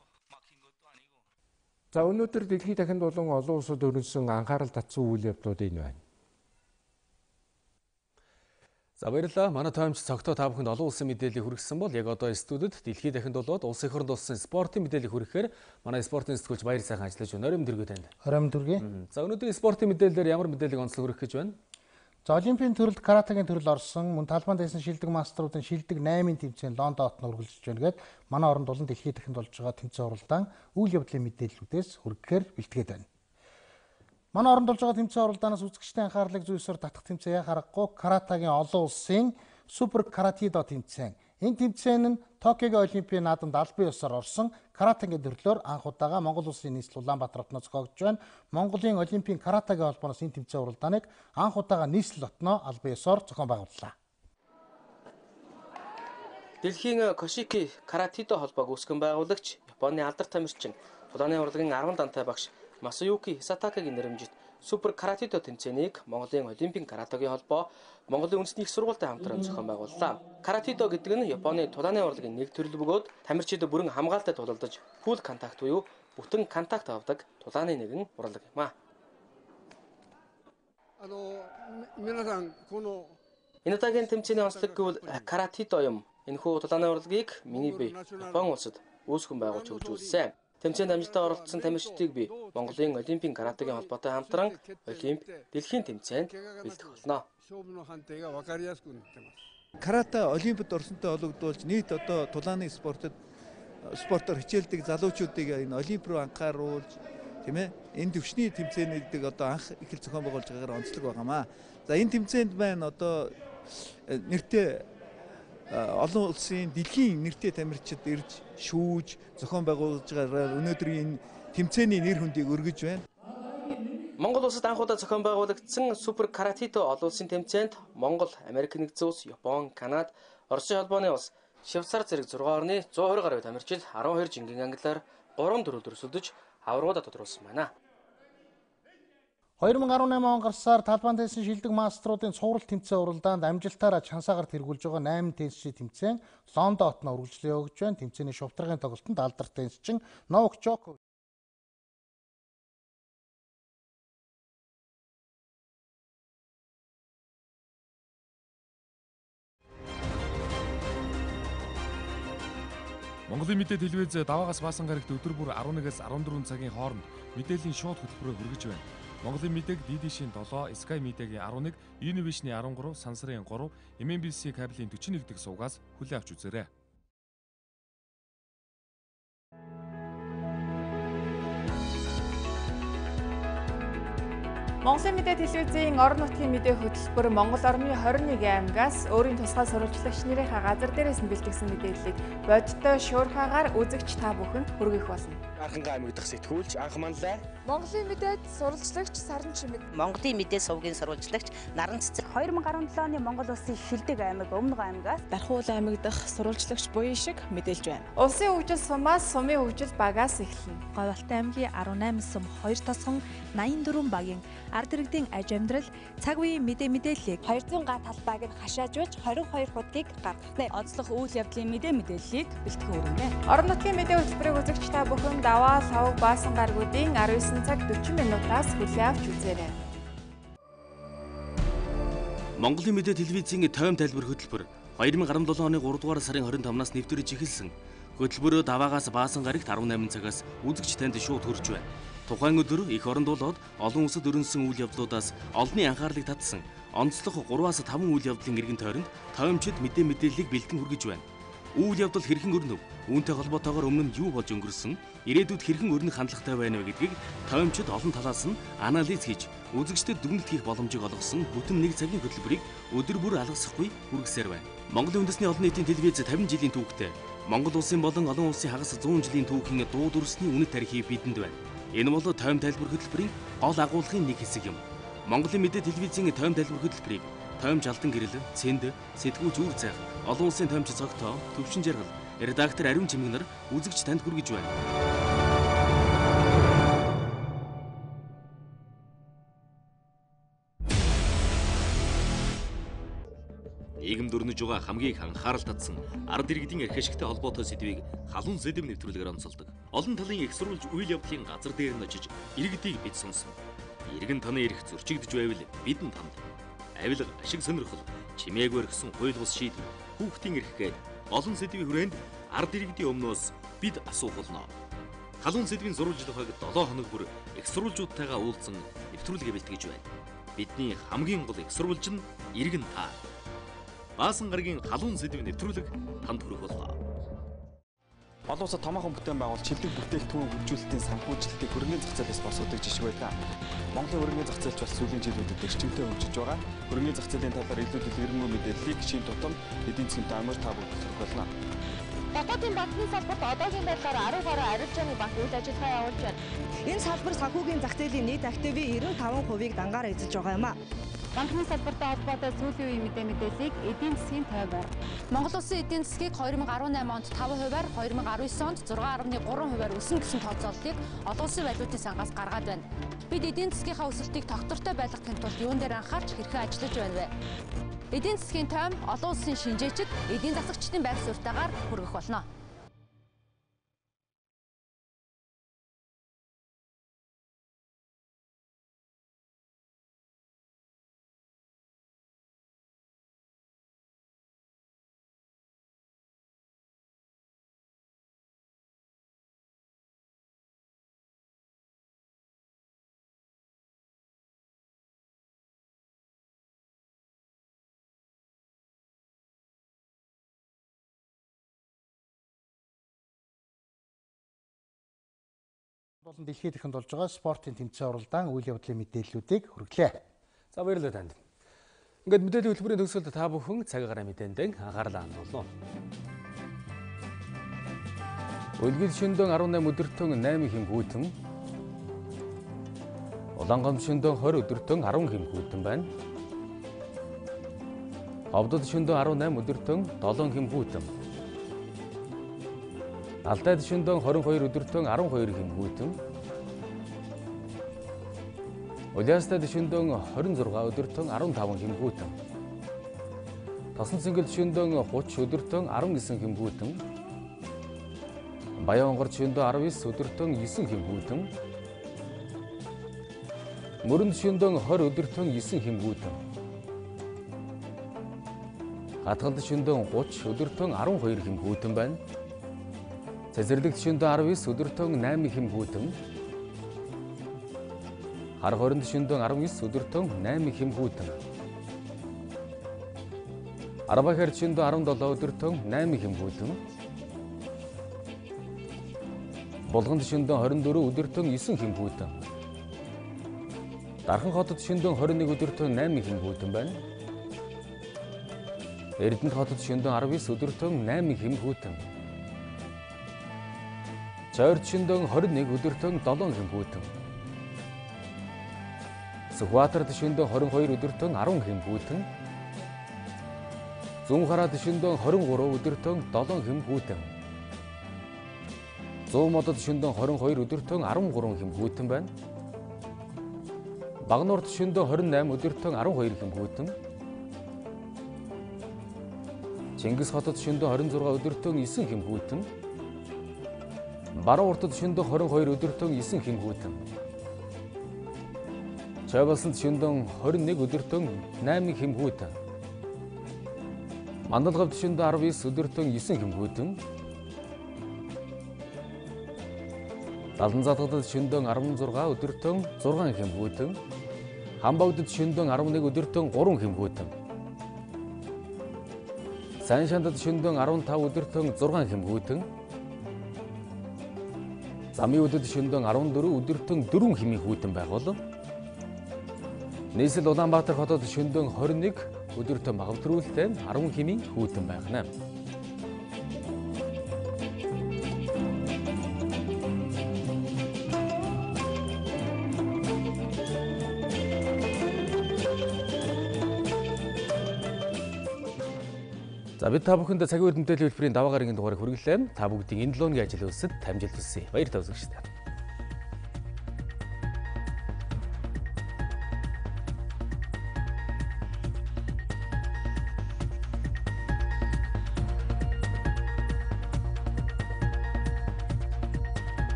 За өнөөдөр дэлхийд дахинд болон олон улсад өрнөсөн анхаарал татсан үйл явдлууд энэ байна. За баярлалаа. Манай таймч цогтоо та бүхэнд олон улсын мэдээллийг хүргэсэн бол яг одоо студид дэлхийд дахинд болоод улсын их хурлд болсон спортын мэдээллийг хүргэхээр манай спортын сэтгүүлч баяр сайхан ажиллаж байна. Оройн дөргөө танд. Оройн дөргөө. За өнөөдрийн спортын мэдээллээр ямар мэдээллийг онцлог хүргэх гэж байна? За Олимпийн төрөлд каратегийн төрөл орсон, мөн талбайд байсан шилдэг мастеруудын шилдэг 8-ын тэмцээн Лондонд үргэлжилж байна гэд манай орнд болон дэлхийд дахинд болж байгаа тэмцээн уралдаан үйл явдлын мэдээллүүдээс хүргэхээр бэлтгээд байна. Манай оронд болж байгаа тэмцээн уралдаанаас үзэгчдийн анхаарлыг зүйсээр татах тэмцээн харахгүй каратегийн олон улсын супер каратидо тэмцээн. Энэ тэмцээн нь Токиогийн Олимпийн наадамд албан ёсоор орсон каратегийн төрлөөр анх удаага Монгол улсын нийслэл Улаанбаатар хотноос зохиогдож байна. Монголын Олимпийн каратегийн холбооноос энэ тэмцээн уралдааныг анх удаага нийслэл хотноо албан ёсоор зохион байгууллаа. Дэлхийн Кошики каратидо холбоог үүсгэн байгуулагч Японы алдар тамирчин Тулааны урлагийн 10 дантай багш Масаюки Хисатакагийн нэрэмжит супер каратидо тэмцээнийг Монголын Олимпийн каратегийн холбоо Монголын үндэсний их сургуультай хамтран зохион байгууллаа. Каратидо гэдэг нь Японы Тулааны урлагийн нэг төрөл бөгөөд тамирчид бүрэн хамгаалалтад тулалдаж фул контакт буюу бүтэн контакт авдаг Тулааны нэгэн урлаг юм аа. Энэ удаагийн тэмцээний онцлог гэвэл каратидо юм. Энэхүү тулааны урлагийг миний бие Япон улсад үүсгэн байгуулж хөгжүүлсэн. Тэмцээнд амжилттай оролцсон тамирчдыг би Монголын Олимпийн каратегийн холбоотой хамтран Олимп дэлхийн тэмцээнд бэлдэх болно. Карате Олимпиад орсонтой холбогдуулж нийт одоо тулааны спортоор хичээлдэг залуучуудыг энэ Олимп руу анхааруулж тийм ээ энэ төвчний тэмцээнүүдийг одоо анх их л зохион байгуулж байгаагаар онцлог байгаамаа. За энэ тэмцээнд байна одоо нэртэй олон улсын дэлхийн нэртэй тамирчид ирж шүүж зохион байгуулж байгаагаар өнөөдөр энэ тэмцээний нэр хүндийг өргөж байна. Монгол улсад анх удаа зохион байгуулагдсан супер каратидо олон улсын тэмцээнд Монгол, Америк нэгдсэн улс, Япон, Канада, Оросын холбооны улс, Швейцар зэрэг 6 орны 120 гаруй тамирчид 12 жингийн ангиллаар 3-4 өрсөлдөж аврагуудаа тодруулсан байна. 2018 он гарсаар талбайн теннисийн шилдэг мастеруудын цуврал тэмцээн уралдаанд амжилтаараа чансаагаар тэргүүлж байгаа 8 теннисчийн тэмцээн Лондон хотод үргэлжлээ өгж байна. Тэмцээний шувтаргын тоглолтод алдар теннисчин Новак Джокович Монголын мэдээ телевиз даваагаас баасан гарагт өдөр бүр 11-ээс 14 цагийн хооронд мэдээллийн шууд хөтөлбөрөөр хүргэж байна. Монголын мэдээг DD-шийн 7, Sky Media-гийн 11, Univision-ийн 13, Сансарын 3, MNBC кабелийн 41 дэх сувгаас хүлээн авч үзээрэй. Монголын мэдээ телевизийн орон нутгийн мэдээ хөтөлбөр Монгол орны 21 аймагаас өөрийн тусгай сурвалжлагч нэрийнхээ газар дээрээс нь бэлтгэсэн мэдээллийг бодиттой шуурхаагаар үзэгч та бүхэнд хүргэх болно. Анхангаа аймаг дахь сэтгүүлч анх манлай. Монголын мэдээд сурвалжлагч Саран Чимэг. Монголын мэдээ сувгийн сурвалжлагч Наран Цэцэг. 2017 оны Монгол улсын шилдэг аймаг Өмнөг аймагаас Бархуул аймаг дахь сурвалжлагч Буян шиг мэдээлж байна. Улсын хөгжил сумаас сумын хөгжил багаас эхэлнэ. Говьалтай аймгийн 18 сум 2 тосгон 84 багийн ард иргэдийн аж амьдрал цаг үеийн мэдээллийг 200 га талбайг нь хашаажуулж 22 хуудгийг гаргахнэ. Онцлог үйл явдлын мэдээллийг бэлтгэн өргөнэ. Орон нутгийн мэдээ хөтөлбөрийг үзэгч та бүхэн даваа лав баасан гаргуудын 19 цаг 40 минутаас хүлээн авч үзээрэй. Монголын мэдээ телевизийн тойм тайлбар хөтөлбөр 2017 оны 3 дугаар сарын 25-наас нэвтрэж эхэлсэн. Хөтөлбөрөө даваагаас баасан гарагт 18 цагаас үзэгч танд шууд хүрч байна. Тухайн өдөр их оронд болоод олон улсад өрнөсөн үйл явдлуудаас олонний анхаарлыг татсан онцлог 3-5 үйл явдлын эргэн тойронд тоймчид мэдээллийг бэлтгэн хүргэж байна. Үйл явдал хэрхэн өрнөв? Үүнтэй холбоотойгоор өмнө нь юу болж өнгөрсөн? Ирээдүйд хэрхэн өрнөх хандлагатай байна вэ гэдгийг тоймчид олон талаас нь анализ хийж үзэгчдэд дүгнэлт хийх боломжийг олгосон бүтэн 1 цагийн хөтөлбөрийг өдөр бүр алгасахгүй хүргэсээр байна. Монголын үндэсний олон нийтийн телевиз 50 жилийн түүхтэй Монгол улсын болон олон улсын хагас 100 жилийн түүхийн дуу дүрсний үнэт тарихыг бидэнд байна. Энэ бол тойм тайлбар хөтөлбөрийн гол агуулгын нэг хэсэг юм. Монголын мэдээ телевизийн тойм тайлбар хөтөлбөрийг тоймж алдан гэрэл, цэнд, сэтгүүлч үр зайх, олон улсын тоймч цогтоо, төвшин жаргал, редактор Ариун Чимэг нар үзэгч танд хүргэж байна. Нийгэмд өрнөж байгаа хамгийн их анхаарал татсан ард иргэдийн эрх ашигтай холбоотой сэдвийг халуун сэдэв нэвтрүүлгээр онцолдог. Олон талын их сурвалж үйл явдлын газар дээр нь очиж иргэдийг бид сонсон. Иргэн таны эрх зөрчигдөж байвал бид нь танд авилга, ашиг сонирхол, чимээгүй өргсөн хууль бус шийдвэр, хүүхдийн эрх гээд олон сэдвийн хүрээнд ард иргэдийн өмнөөс бид асуух болно. Халуун сэдвийн сурвалжлагыг 7 хоног бүр их сурвалжуудтайгаа уулзсан нэвтрүүлгээ бэлтгэж байна. Бидний хамгийн гол их сурвалж нь иргэн та. Баасан гарагийн халуун сэдв нэвтрүүлэг танд хүрэх боллоо. Олон улсад томоохон бүтээн байгуулалт шилдэг бүтээгдэхүүн хөгжүүлэлтийн санхүүжилтийг хөрөнгөний зах зээлээс босгодог жишг байдаг. Монголын хөрөнгөний зах зээлч бас сүүлийн жилүүдэд эрчимтэй хөгжиж байгаа. Хөрөнгөний зах зээлийн талаар илүү дэлгэрэнгүй мэдээллийг шин тутам эдийн засгийн даамар та бүхэнд хүргэх болно. Хотын банкны салбарт одоогийн байдлаар 10 гаруй арилжааны банк үйл ажиллагаа явуулж байна. Энэ салбар санхүүгийн зах зээлийн нийт активын 95%-ийг дангаар эзэлж байгаа юм а. Банкны салбартай холбоотой сүүлийн үеийн мэдээллийг эдийн засгийн тоймоор Монгол улсын эдийн засгийг 2018 онд 5%-аар 2019 онд 6.3%-аар өснө гэсэн тооцооллыг олон улсын валютын сангаас гаргаад байна. Бид эдийн засгийнхаа өсөлтийг тогтвортой байлгахын тулд юун дээр анхаарч хэрхэн ажиллаж байна вэ? Эдийн засгийн тойм олон улсын шинжээчид эдийн засагчдын байр суурьтайгаар хүргэх болно. Болон дэлхийд ихэнд болж байгаа спортын тэмцээн уралдаан үйл явдлын мэдээллүүдийг хүргэлээ. За баярлалаа танд. Ингээд мэдээллийн хөтөлбөрийн төгсгөлд та бүхэн цаг агаар мэдээнд анхаарлаа хандуулна. Үлгил шөндөөн 18 өдөртөн 8 хэмгүүтэн. Улаангам шөндөөн 20 өдөртөн 10 хэмгүүтэн байна. Ховдод шөндөөн 18 өдөртөн 7 хэмгүүтэн. Алдайд шөндөөн 22 өдөртөн 12 хэмгүүтэн. Улаастайд шөндөөн 26 өдөртөн 15 хэмгүүтэн. Тосон цэнгэл шөндөөн 30 өдөртөн 19 хэмгүүтэн. Баянгорд шөндөөн 19 өдөртөн 9 хэмгүүтэн. Мөрөнд шөндөөн 20 өдөртөн 9 хэмгүүтэн. Хатгалд шөндөөн 30 өдөртөн 12 хэмгүүтэн байна. Цэцэрлэгт шөндөөн 19 өдөртөн 8 хэмгүүтэн. Хар хоринд шөндөөн 19 өдөртөн 8 хэмгүүтэн. Арбахаар шөндөөн 17 өдөртөн 8 хэмгүүтэн. Булганд шөндөөн 24 өдөртөн 9 хэмгүүтэн. Дархан хотод шөндөөн 21 өдөртөн 8 хэмгүүтэн байна. Эрдэнэт хотод шөндөөн 19 өдөртөн 8 хэмгүүтэн. Чойрд шөндөөн 21 өдөртөн 7 хэмгүүтэн. Сүхбаатарт шөндөөн 22 өдөртөн 10 хэмгүүтэн. Зүүн хараад шөндөөн 23 өдөртөн 7 хэмгүүтэн. Зүүн модод шөндөөн 22 өдөртөн 13 хэмгүүтэн байна. Багнуурт шөндөөн 28 өдөртөн 12 хэмгүүтэн. Чингис хотод шөндөөн 26 өдөртөн 9 хэмгүүтэн. Баруун уртад шөндөөн 22 өдөртөн 9 хэмгүүтэн. Чойболсонд шөндөөн 21 өдөртөн 8 хэмгүүтэн. Мандалгавд шөндөөн 19 өдөртөн 9 хэмгүүтэн. Даланзаатгадад шөндөөн 16 өдөртөн 6 хэмгүүтэн. Хамбогдод шөндөөн 11 өдөртөн 3 хэмгүүтэн. Сайн шандад шөндөөн 15 өдөртөн 6 хэмгүүтэн. Замын өдөд шөндөөн 14 өдөртөн 4 хэмгүүтэн байгуул. Нийслэл Улаанбаатар хотод шөндөөн 21 өдөртөн багавтрүүлтэй 10 хэмийн хүүтэн байна. За бид та бүхэнд цагийн хүрд мэдээллийн хэлбэрийн даваа гарагийн дугаарыг хүргэлээ. Та бүгдийг энэ 7 өдрийн ажил үйлсэд амжилт хүсье. Баяр тав үзэгчдээ.